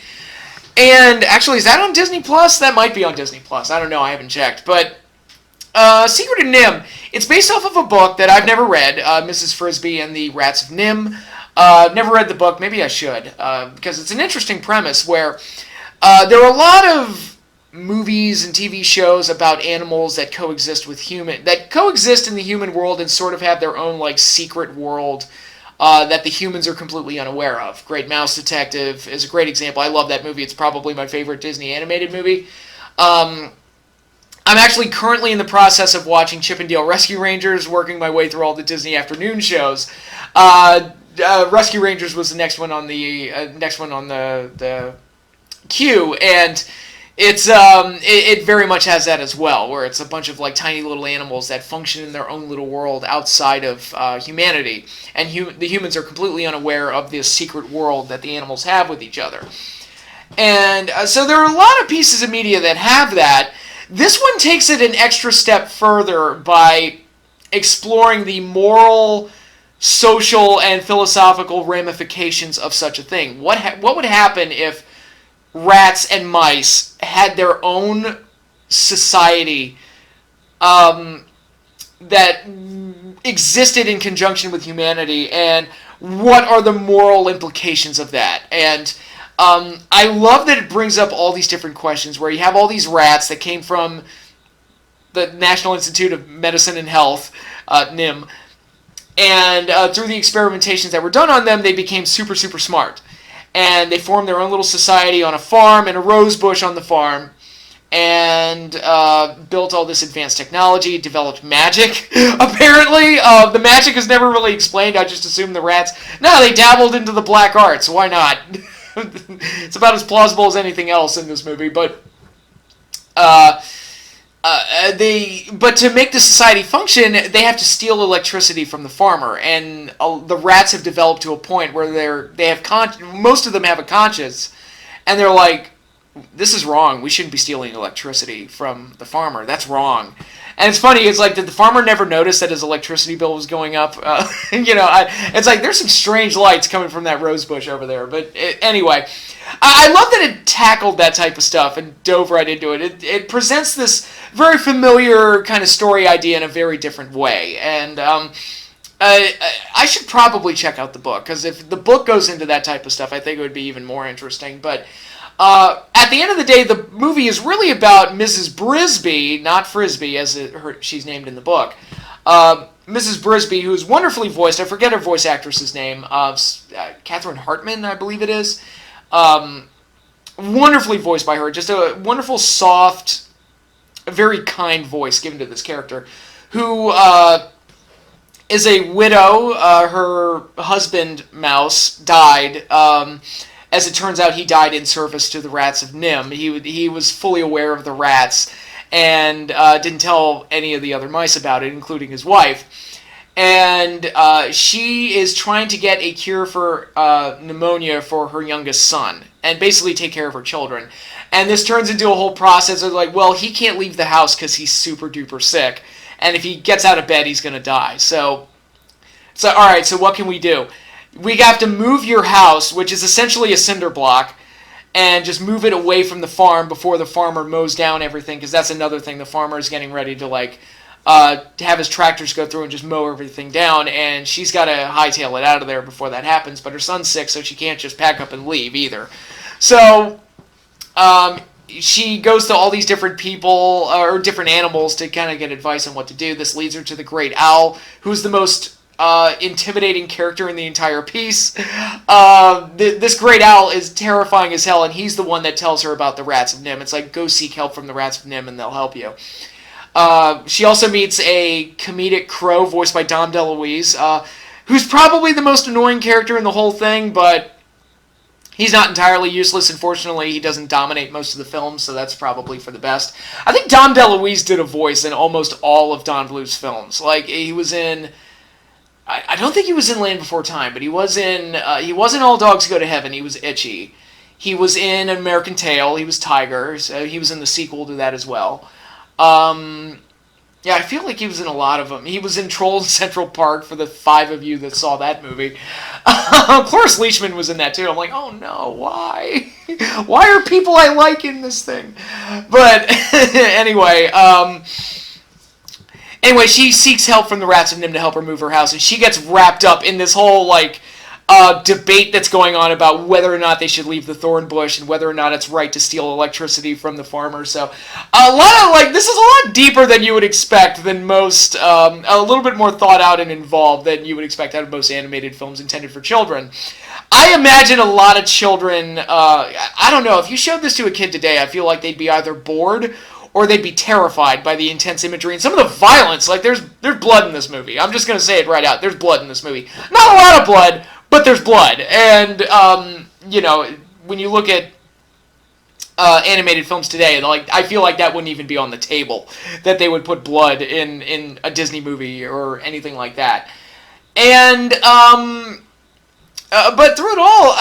And actually, is that on Disney Plus? That might be on Disney Plus. I don't know. I haven't checked. But Secret of NIMH, it's based off of a book that I've never read, Mrs. Frisbee and the Rats of NIMH. Never read the book. Maybe I should, because it's an interesting premise where there are a lot of movies and TV shows about animals that coexist in the human world and sort of have their own like secret world that the humans are completely unaware of. Great Mouse Detective is a great example. I love that movie. It's probably my favorite Disney animated movie. I'm actually currently in the process of watching Chip and Dale Rescue Rangers, working my way through all the Disney afternoon shows. Rescue Rangers was the next one on the queue, and it very much has that as well, where it's a bunch of like tiny little animals that function in their own little world outside of humanity, and the humans are completely unaware of this secret world that the animals have with each other. And so there are a lot of pieces of media that have that. This one takes it an extra step further by exploring the moral, social, and philosophical ramifications of such a thing. What would happen if rats and mice had their own society that existed in conjunction with humanity, and what are the moral implications of that? And I love that it brings up all these different questions, where you have all these rats that came from the National Institute of Medicine and Health, NIMH, and through the experimentations that were done on them, they became super, super smart. And they formed their own little society on a farm, and a rose bush on the farm, and built all this advanced technology, developed magic, apparently. The magic is never really explained. I just assumed the rats, no, they dabbled into the black arts. Why not? It's about as plausible as anything else in this movie, but to make the society function, they have to steal electricity from the farmer, and the rats have developed to a point where most of them have a conscience, and they're like, this is wrong. We shouldn't be stealing electricity from the farmer. That's wrong. And it's funny. It's like, did the farmer never notice that his electricity bill was going up? It's like there's some strange lights coming from that rose bush over there. But anyway, I love that it tackled that type of stuff and dove right into it. It presents this very familiar kind of story idea in a very different way. And I should probably check out the book, because if the book goes into that type of stuff, I think it would be even more interesting. But at the end of the day, the movie is really about Mrs. Brisby, not Frisbee, as she's named in the book. Mrs. Brisby, who is wonderfully voiced. I forget her voice actress's name. Catherine Hartman, I believe it is. Wonderfully voiced by her. Just a wonderful, soft, very kind voice given to this character, who is a widow. Her husband, Mouse, died. As it turns out, he died in service to the rats of NIMH. He was fully aware of the rats and didn't tell any of the other mice about it, including his wife. And she is trying to get a cure for pneumonia for her youngest son and basically take care of her children. And this turns into a whole process of like, well, he can't leave the house because he's super duper sick. And if he gets out of bed, he's going to die. So, all right, so what can we do? We have to move your house, which is essentially a cinder block, and just move it away from the farm before the farmer mows down everything, because that's another thing. The farmer is getting ready to, to have his tractors go through and just mow everything down, and she's got to hightail it out of there before that happens, but her son's sick, so she can't just pack up and leave either. So, she goes to all these different people, or different animals, to kind of get advice on what to do. This leads her to the Great Owl, who's the most intimidating character in the entire piece. This Great Owl is terrifying as hell, and he's the one that tells her about the rats of NIMH. It's like, go seek help from the rats of NIMH, and they'll help you. She also meets a comedic crow voiced by Dom DeLuise, who's probably the most annoying character in the whole thing, but he's not entirely useless. Unfortunately, he doesn't dominate most of the film, so that's probably for the best. I think Dom DeLuise did a voice in almost all of Don Bluth's films. Like, he was in... I don't think he was in Land Before Time, but he was in All Dogs Go to Heaven. He was Itchy. He was in An American Tail. He was Tiger. So he was in the sequel to that as well. Yeah, I feel like he was in a lot of them. He was in Trolls in Central Park, for the 5 of you that saw that movie. Cloris Leachman was in that too. I'm like, oh no, why? Why are people I like in this thing? But anyway, she seeks help from the rats of NIMH to help her move her house, and she gets wrapped up in this whole, debate that's going on about whether or not they should leave the thorn bush and whether or not it's right to steal electricity from the farmers. So, this is a lot deeper than you would expect than most, a little bit more thought out and involved than you would expect out of most animated films intended for children. I imagine a lot of children, I don't know, if you showed this to a kid today, I feel like they'd be either bored or they'd be terrified by the intense imagery and some of the violence. Like, there's blood in this movie. I'm just going to say it right out. There's blood in this movie. Not a lot of blood, but there's blood. And, when you look at animated films today, I feel like that wouldn't even be on the table, that they would put blood in a Disney movie or anything like that. And, but through it all,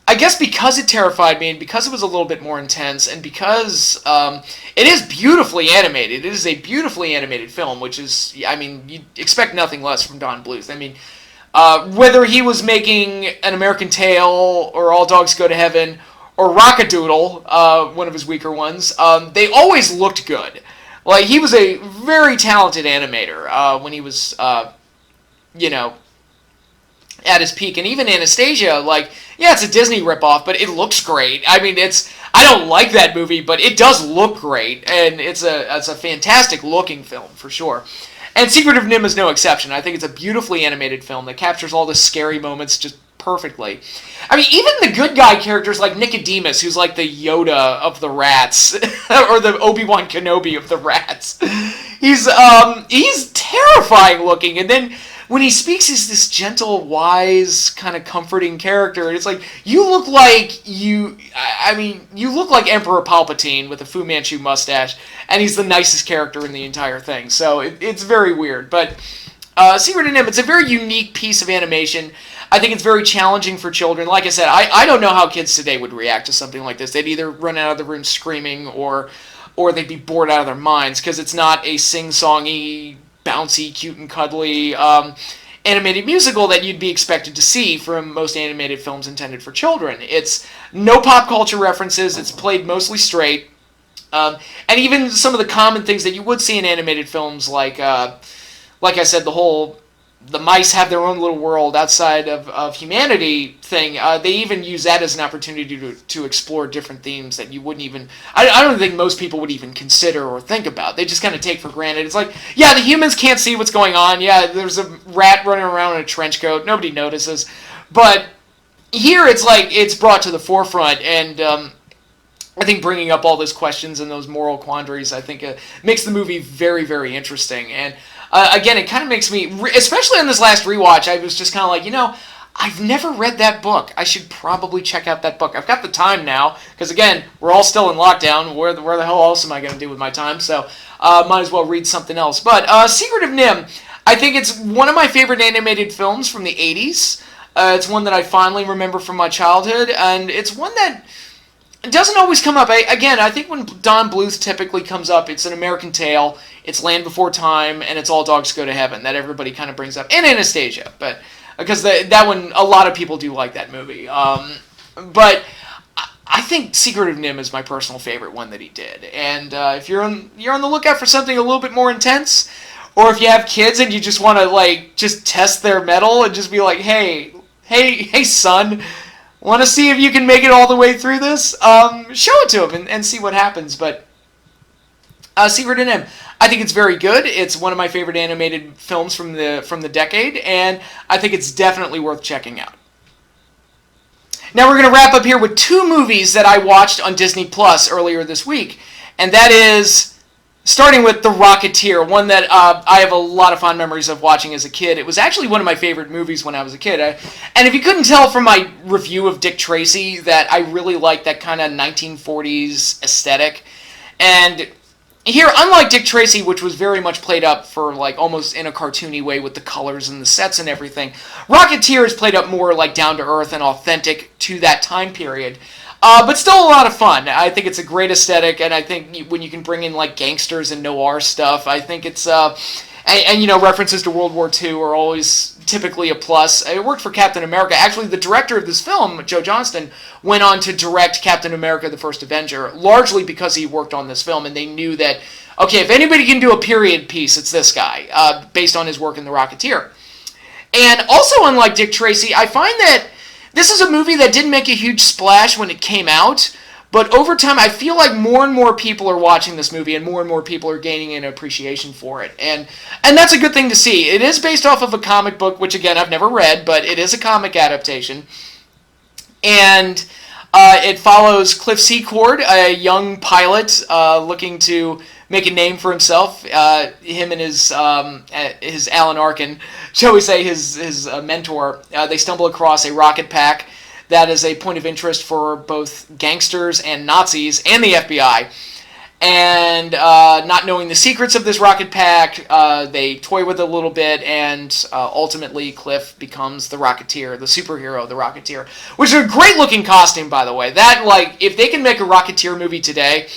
I guess because it terrified me, and because it was a little bit more intense, and because it is beautifully animated. It is a beautifully animated film, which is, you'd expect nothing less from Don Bluth. Whether he was making An American Tail, or All Dogs Go to Heaven, or Rockadoodle, one of his weaker ones, they always looked good. Like, he was a very talented animator when he was, at his peak. And even Anastasia, it's a Disney ripoff, but it looks great. I don't like that movie, but it does look great, and it's a fantastic looking film, for sure. And Secret of NIMH is no exception. I think it's a beautifully animated film that captures all the scary moments just perfectly. Even the good guy characters like Nicodemus, who's like the Yoda of the rats, or the Obi-Wan Kenobi of the rats. He's terrifying looking, and then when he speaks, he's this gentle, wise, kind of comforting character. And it's like, you look like Emperor Palpatine with a Fu Manchu mustache, and he's the nicest character in the entire thing. So it's very weird. But Secret of NIMH, it's a very unique piece of animation. I think it's very challenging for children. Like I said, I don't know how kids today would react to something like this. They'd either run out of the room screaming or they'd be bored out of their minds because it's not a sing-songy, bouncy, cute and cuddly animated musical that you'd be expected to see from most animated films intended for children. It's no pop culture references. It's played mostly straight. And even some of the common things that you would see in animated films, like I said, the mice have their own little world outside of humanity thing. They even use that as an opportunity to explore different themes that you wouldn't even... I don't think most people would even consider or think about. They just kind of take for granted. It's like, yeah, the humans can't see what's going on. Yeah, there's a rat running around in a trench coat. Nobody notices. But here it's like it's brought to the forefront, and I think bringing up all those questions and those moral quandaries, I think makes the movie very, very interesting. And again, it kind of makes me, especially on this last rewatch, I was just kind of like, I've never read that book. I should probably check out that book. I've got the time now, because again, we're all still in lockdown. Where the hell else am I going to do with my time? So might as well read something else. But Secret of NIMH, I think it's one of my favorite animated films from the 80s. It's one that I fondly remember from my childhood, and it's one that doesn't always come up. I think when Don Bluth typically comes up, it's An American Tail, it's Land Before Time, and it's All Dogs Go to Heaven that everybody kind of brings up, and Anastasia, but because that one, a lot of people do like that movie. But I think Secret of NIMH is my personal favorite one that he did, and if you're on the lookout for something a little bit more intense, or if you have kids and you just want to just test their mettle and just be like, hey son, want to see if you can make it all the way through this? Show it to him and see what happens. But Secret of NIMH, I think it's very good. It's one of my favorite animated films from the decade, and I think it's definitely worth checking out. Now we're going to wrap up here with two movies that I watched on Disney Plus earlier this week, and that is starting with The Rocketeer, one that I have a lot of fond memories of watching as a kid. It was actually one of my favorite movies when I was a kid. And if you couldn't tell from my review of Dick Tracy that I really like that kind of 1940s aesthetic. And here, unlike Dick Tracy, which was very much played up for almost in a cartoony way with the colors and the sets and everything, Rocketeer is played up more down to earth and authentic to that time period. But still a lot of fun. I think it's a great aesthetic, and I think when you can bring in gangsters and noir stuff, I think it's and references to World War II are always typically a plus. It worked for Captain America. Actually, the director of this film, Joe Johnston, went on to direct Captain America: The First Avenger, largely because he worked on this film, and they knew that, okay, if anybody can do a period piece, it's this guy, based on his work in The Rocketeer. And also, unlike Dick Tracy, I find that this is a movie that didn't make a huge splash when it came out, but over time I feel like more and more people are watching this movie and more people are gaining an appreciation for it. And that's a good thing to see. It is based off of a comic book, which again I've never read, but it is a comic adaptation. And it follows Cliff Secord, a young pilot looking to make a name for himself. Him and his Alan Arkin, shall we say, his mentor, they stumble across a rocket pack that is a point of interest for both gangsters and Nazis and the FBI. And not knowing the secrets of this rocket pack, they toy with it a little bit, and ultimately Cliff becomes the Rocketeer, the superhero, the Rocketeer, which is a great-looking costume, by the way. That, if they can make a Rocketeer movie today,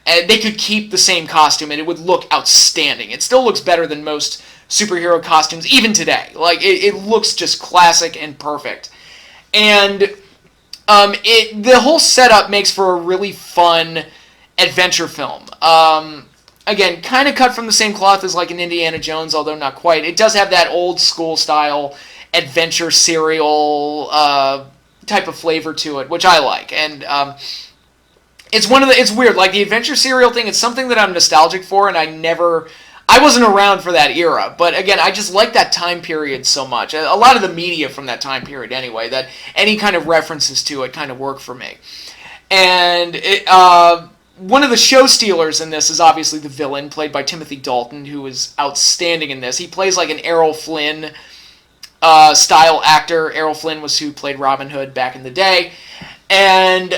they could keep the same costume, and it would look outstanding. It still looks better than most superhero costumes, even today. It looks just classic and perfect. And the whole setup makes for a really fun adventure film. Again, kind of cut from the same cloth as an Indiana Jones, although not quite. It does have that old school style adventure serial type of flavor to it, which I like. And it's weird. The adventure serial thing, it's something that I'm nostalgic for, and I wasn't around for that era. But again, I just like that time period so much. A lot of the media from that time period anyway, that any kind of references to it kind of work for me. And one of the show stealers in this is obviously the villain, played by Timothy Dalton, who is outstanding in this. He plays an Errol Flynn style actor. Errol Flynn was who played Robin Hood back in the day. And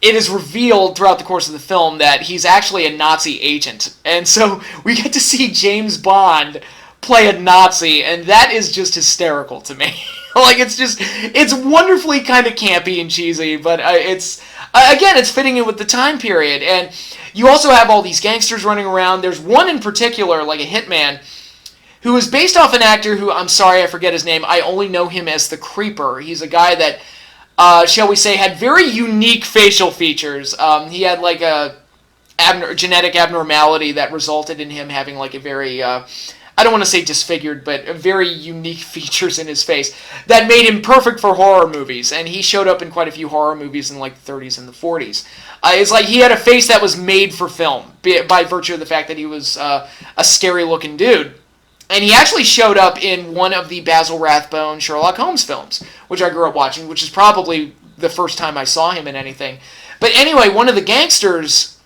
it is revealed throughout the course of the film that he's actually a Nazi agent. And so we get to see James Bond play a Nazi, and that is just hysterical to me. Like, it's wonderfully kind of campy and cheesy, but again, it's fitting in with the time period. And you also have all these gangsters running around. There's one in particular, like a hitman, who is based off an actor who, I'm sorry, I forget his name. I only know him as the Creeper. He's a guy that, shall we say, had very unique facial features. He had like a genetic abnormality that resulted in him having like a very, I don't want to say disfigured, but very unique features in his face that made him perfect for horror movies. And he showed up in quite a few horror movies in like the 30s and the 40s. It's like he had a face that was made for film by virtue of the fact that he was a scary looking dude. And he actually showed up in one of the Basil Rathbone Sherlock Holmes films, which I grew up watching, which is probably the first time I saw him in anything. But anyway, one of the gangsters,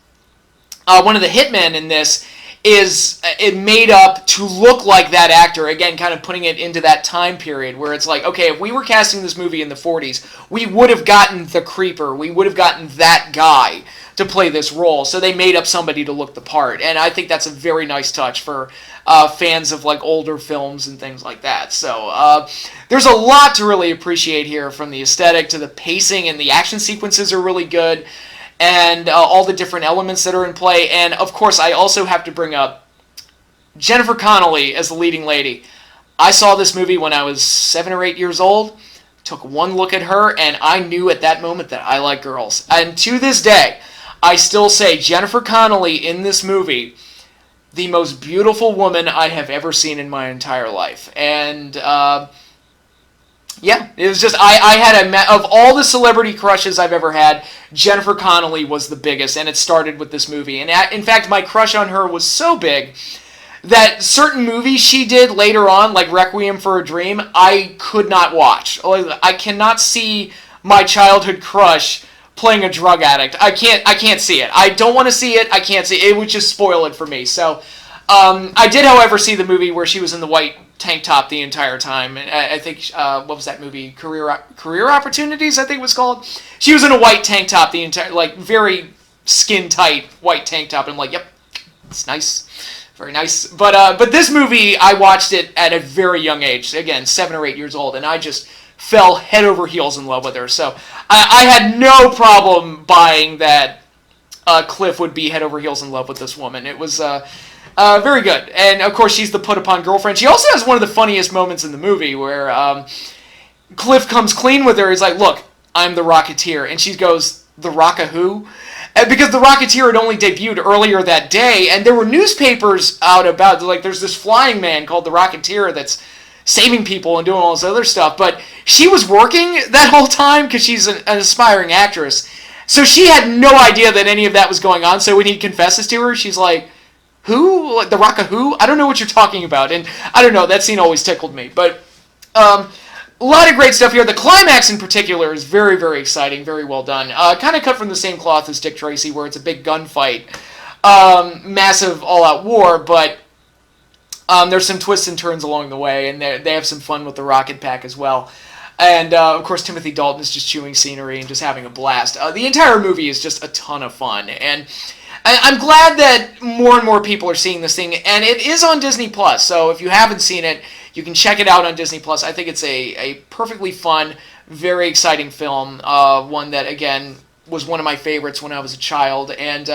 one of the hitmen in this, is it made up to look like that actor. Again, kind of putting it into that time period where it's like, okay, if we were casting this movie in the 40s, we would have gotten the Creeper. We would have gotten that guy to play this role. So they made up somebody to look the part. And I think that's a very nice touch for fans of like older films and things like that. So there's a lot to really appreciate here, from the aesthetic to the pacing, and the action sequences are really good, and all the different elements that are in play. And of course, I also have to bring up Jennifer Connelly as the leading lady. I saw this movie when I was 7 or 8 years old, took one look at her, and I knew at that moment that I like girls. And to this day, I still say Jennifer Connelly in this movie, the most beautiful woman I have ever seen in my entire life. And yeah, it was just, I had of all the celebrity crushes I've ever had, Jennifer Connelly was the biggest, and it started with this movie. And in fact, my crush on her was so big that certain movies she did later on, like Requiem for a Dream, I could not watch. I cannot see my childhood crush playing a drug addict. I can't see it. I don't want to see it. I can't see it. It would just spoil it for me. So I did, however, see the movie where she was in the white tank top the entire time. And I think, what was that movie? Career Opportunities, I think it was called. She was in a white tank top the entire, like, very skin tight white tank top. And I'm like, yep, it's nice. Very nice. But this movie, I watched it at a very young age. Again, 7 or 8 years old. And I just fell head over heels in love with her. So I had no problem buying that Cliff would be head over heels in love with this woman. It was very good. And of course, she's the put upon girlfriend. She also has one of the funniest moments in the movie where Cliff comes clean with her. He's like, look, I'm the Rocketeer. And she goes, the Rock-a-who? Because the Rocketeer had only debuted earlier that day, and there were newspapers out about, like, there's this flying man called the Rocketeer that's saving people and doing all this other stuff, but she was working that whole time because she's an aspiring actress, so she had no idea that any of that was going on. So when he confesses to her, she's like, who? Like, the Rock-a-who? I don't know what you're talking about. And I don't know, that scene always tickled me. But a lot of great stuff here. The climax in particular is very, very exciting, very well done. Kind of cut from the same cloth as Dick Tracy, where it's a big gunfight, massive all-out war, but there's some twists and turns along the way, and they have some fun with the rocket pack as well. And, of course, Timothy Dalton is just chewing scenery and just having a blast. The entire movie is just a ton of fun, and I'm glad that more and more people are seeing this thing, and it is on Disney+, so if you haven't seen it, you can check it out on Disney+. I think it's a perfectly fun, very exciting film, one that, again, was one of my favorites when I was a child, and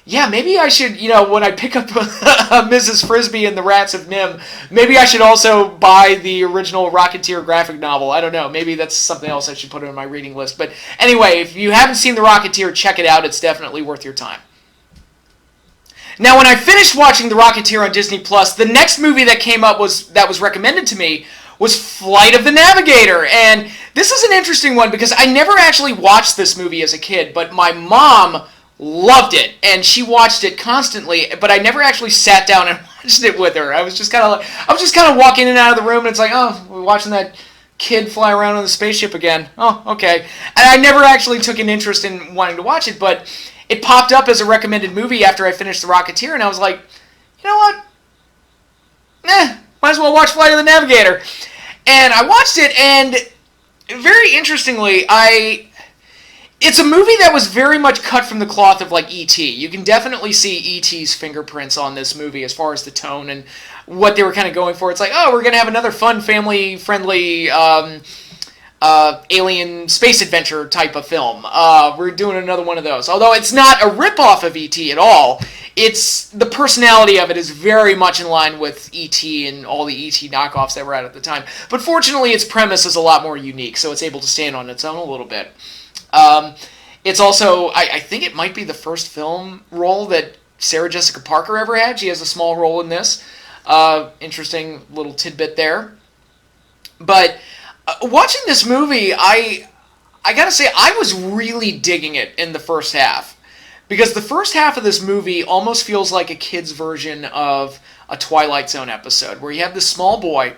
yeah, maybe I should, when I pick up Mrs. Frisbee and the Rats of NIMH, maybe I should also buy the original Rocketeer graphic novel. I don't know. Maybe that's something else I should put on my reading list. But anyway, if you haven't seen The Rocketeer, check it out. It's definitely worth your time. Now, when I finished watching The Rocketeer on Disney+, the next movie that came up that was recommended to me was Flight of the Navigator. And this is an interesting one because I never actually watched this movie as a kid, but my mom loved it, and she watched it constantly, but I never actually sat down and watched it with her. I was just kind of walking in and out of the room, and it's like, oh, we're watching that kid fly around on the spaceship again. Oh, okay. And I never actually took an interest in wanting to watch it, but it popped up as a recommended movie after I finished The Rocketeer, and I was like, you know what? Might as well watch Flight of the Navigator. And I watched it, and very interestingly, it's a movie that was very much cut from the cloth of, like, E.T. You can definitely see E.T.'s fingerprints on this movie as far as the tone and what they were kind of going for. It's like, oh, we're going to have another fun, family-friendly alien space adventure type of film. We're doing another one of those. Although it's not a ripoff of E.T. at all. It's the personality of it is very much in line with E.T. and all the E.T. knockoffs that were out at the time. But fortunately, its premise is a lot more unique, so it's able to stand on its own a little bit. It's also, I think it might be the first film role that Sarah Jessica Parker ever had. She has a small role in this. Interesting little tidbit there. But watching this movie, I gotta say, I was really digging it in the first half. Because the first half of this movie almost feels like a kid's version of a Twilight Zone episode, where you have this small boy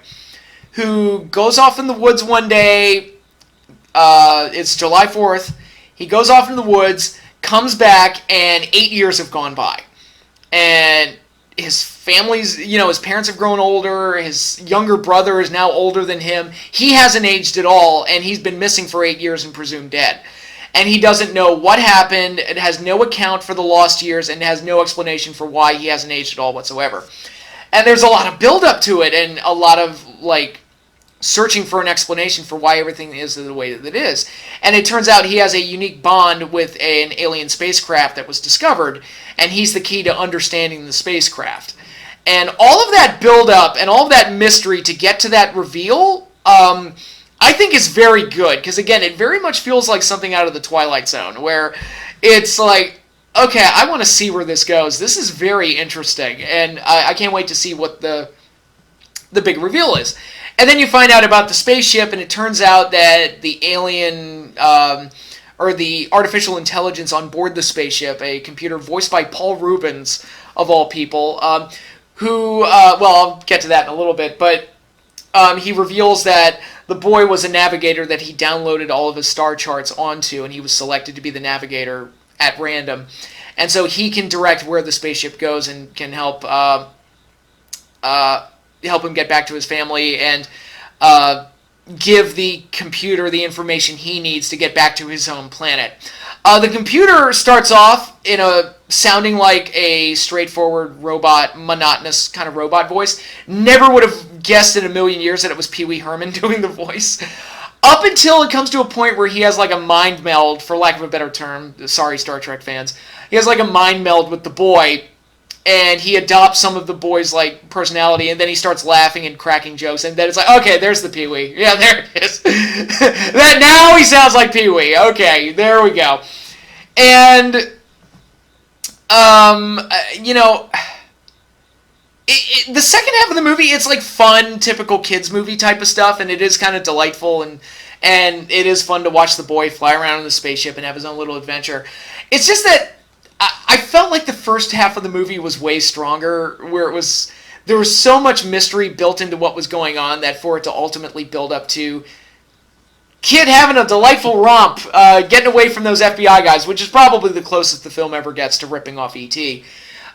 who goes off in the woods one day. It's July 4th. He goes off in the woods, comes back, and 8 years have gone by. And his family's, his parents have grown older. His younger brother is now older than him. He hasn't aged at all, and he's been missing for 8 years and presumed dead. And he doesn't know what happened. It has no account for the lost years and has no explanation for why he hasn't aged at all whatsoever. And there's a lot of build-up to it and a lot of, searching for an explanation for why everything is the way that it is. And it turns out he has a unique bond with an alien spacecraft that was discovered, and he's the key to understanding the spacecraft. And all of that build-up and all of that mystery to get to that reveal, I think is very good, because again, it very much feels like something out of the Twilight Zone, where it's like, okay, I want to see where this goes. This is very interesting, and I can't wait to see what the big reveal is. And then you find out about the spaceship, and it turns out that the alien, or the artificial intelligence on board the spaceship, a computer voiced by Paul Rubens, of all people, who, I'll get to that in a little bit, but he reveals that the boy was a navigator that he downloaded all of his star charts onto, and he was selected to be the navigator at random. And so he can direct where the spaceship goes and can help him get back to his family and give the computer the information he needs to get back to his own planet. The computer starts off in sounding like a straightforward robot, monotonous kind of robot voice. Never would have guessed in a million years that it was Pee Wee Herman doing the voice. Up until it comes to a point where he has like a mind meld, for lack of a better term. Sorry, Star Trek fans. He has like a mind meld with the boy, and he adopts some of the boy's personality, and then he starts laughing and cracking jokes, and then it's like, okay, there's the Pee Wee. Yeah, there it is. That now he sounds like Pee Wee. Okay, there we go. And the second half of the movie, it's like fun, typical kids movie type of stuff, and it is kind of delightful, and it is fun to watch the boy fly around in the spaceship and have his own little adventure. It's just that I felt like the first half of the movie was way stronger, where there was so much mystery built into what was going on that for it to ultimately build up to kid having a delightful romp, getting away from those FBI guys, which is probably the closest the film ever gets to ripping off E.T.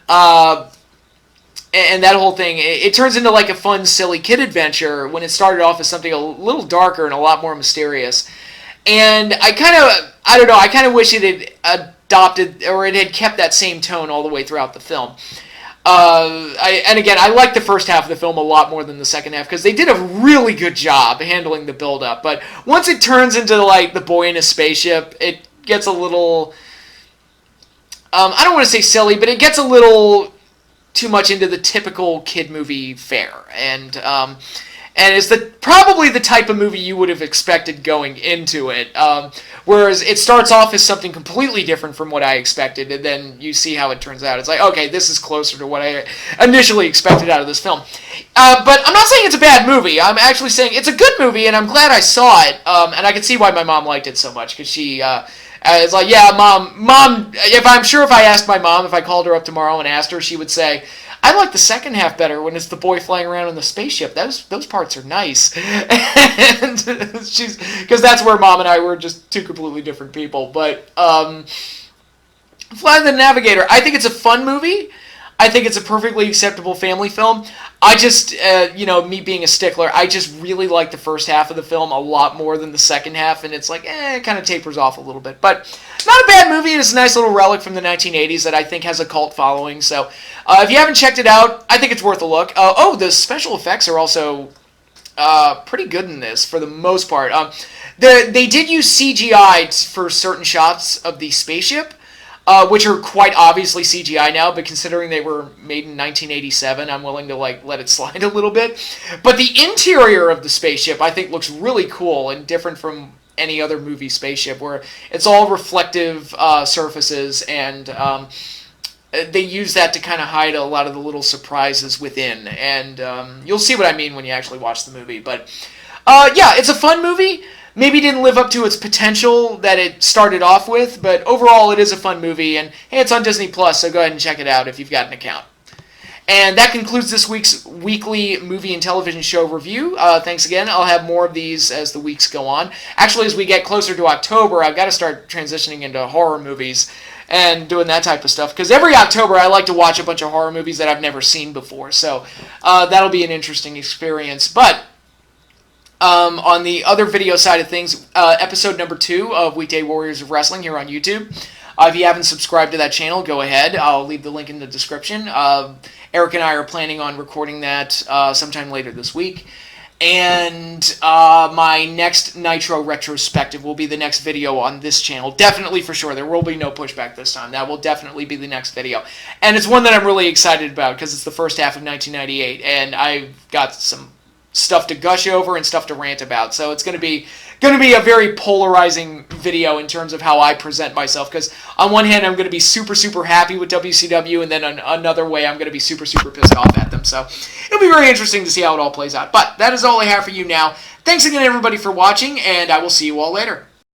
And that whole thing, it turns into like a fun, silly kid adventure when it started off as something a little darker and a lot more mysterious. And I kind of wish it had adopted, or it had kept that same tone all the way throughout the film. I like the first half of the film a lot more than the second half, because they did a really good job handling the build-up. But once it turns into the boy in a spaceship, it gets a little, I don't want to say silly, but it gets a little too much into the typical kid movie fare, and it's probably the type of movie you would have expected going into it. Whereas it starts off as something completely different from what I expected, and then you see how it turns out. It's like, okay, this is closer to what I initially expected out of this film. But I'm not saying it's a bad movie. I'm actually saying it's a good movie, and I'm glad I saw it. And I can see why my mom liked it so much, because she it's like, yeah, mom. If I asked my mom, if I called her up tomorrow and asked her, she would say, I like the second half better when it's the boy flying around in the spaceship. Those parts are nice. And because that's where Mom and I were just two completely different people. But Fly the Navigator, I think it's a fun movie. I think it's a perfectly acceptable family film. I just, me being a stickler, I just really like the first half of the film a lot more than the second half, and it's like, it kind of tapers off a little bit. But not a bad movie. It's a nice little relic from the 1980s that I think has a cult following. So if you haven't checked it out, I think it's worth a look. The special effects are also pretty good in this for the most part. They did use CGI for certain shots of the spaceship, which are quite obviously CGI now, but considering they were made in 1987, I'm willing to let it slide a little bit. But the interior of the spaceship, I think, looks really cool and different from any other movie spaceship, where it's all reflective surfaces, and they use that to kind of hide a lot of the little surprises within. And you'll see what I mean when you actually watch the movie. But it's a fun movie. Maybe didn't live up to its potential that it started off with, but overall it is a fun movie, and hey, it's on Disney Plus, so go ahead and check it out if you've got an account. And that concludes this week's weekly movie and television show review. Thanks again. I'll have more of these as the weeks go on. Actually, as we get closer to October, I've got to start transitioning into horror movies and doing that type of stuff, because every October I like to watch a bunch of horror movies that I've never seen before, so that'll be an interesting experience. But on the other video side of things, episode number 2 of Weekday Warriors of Wrestling here on YouTube. If you haven't subscribed to that channel, go ahead. I'll leave the link in the description. Eric and I are planning on recording that sometime later this week. And my next Nitro retrospective will be the next video on this channel. Definitely, for sure. There will be no pushback this time. That will definitely be the next video. And it's one that I'm really excited about because it's the first half of 1998. And I've got some stuff to gush over and stuff to rant about. So it's going to be a very polarizing video in terms of how I present myself, because on one hand I'm going to be super, super happy with WCW, and then on another way I'm going to be super, super pissed off at them. So it'll be very interesting to see how it all plays out. But that is all I have for you now. Thanks again, everybody, for watching, and I will see you all later.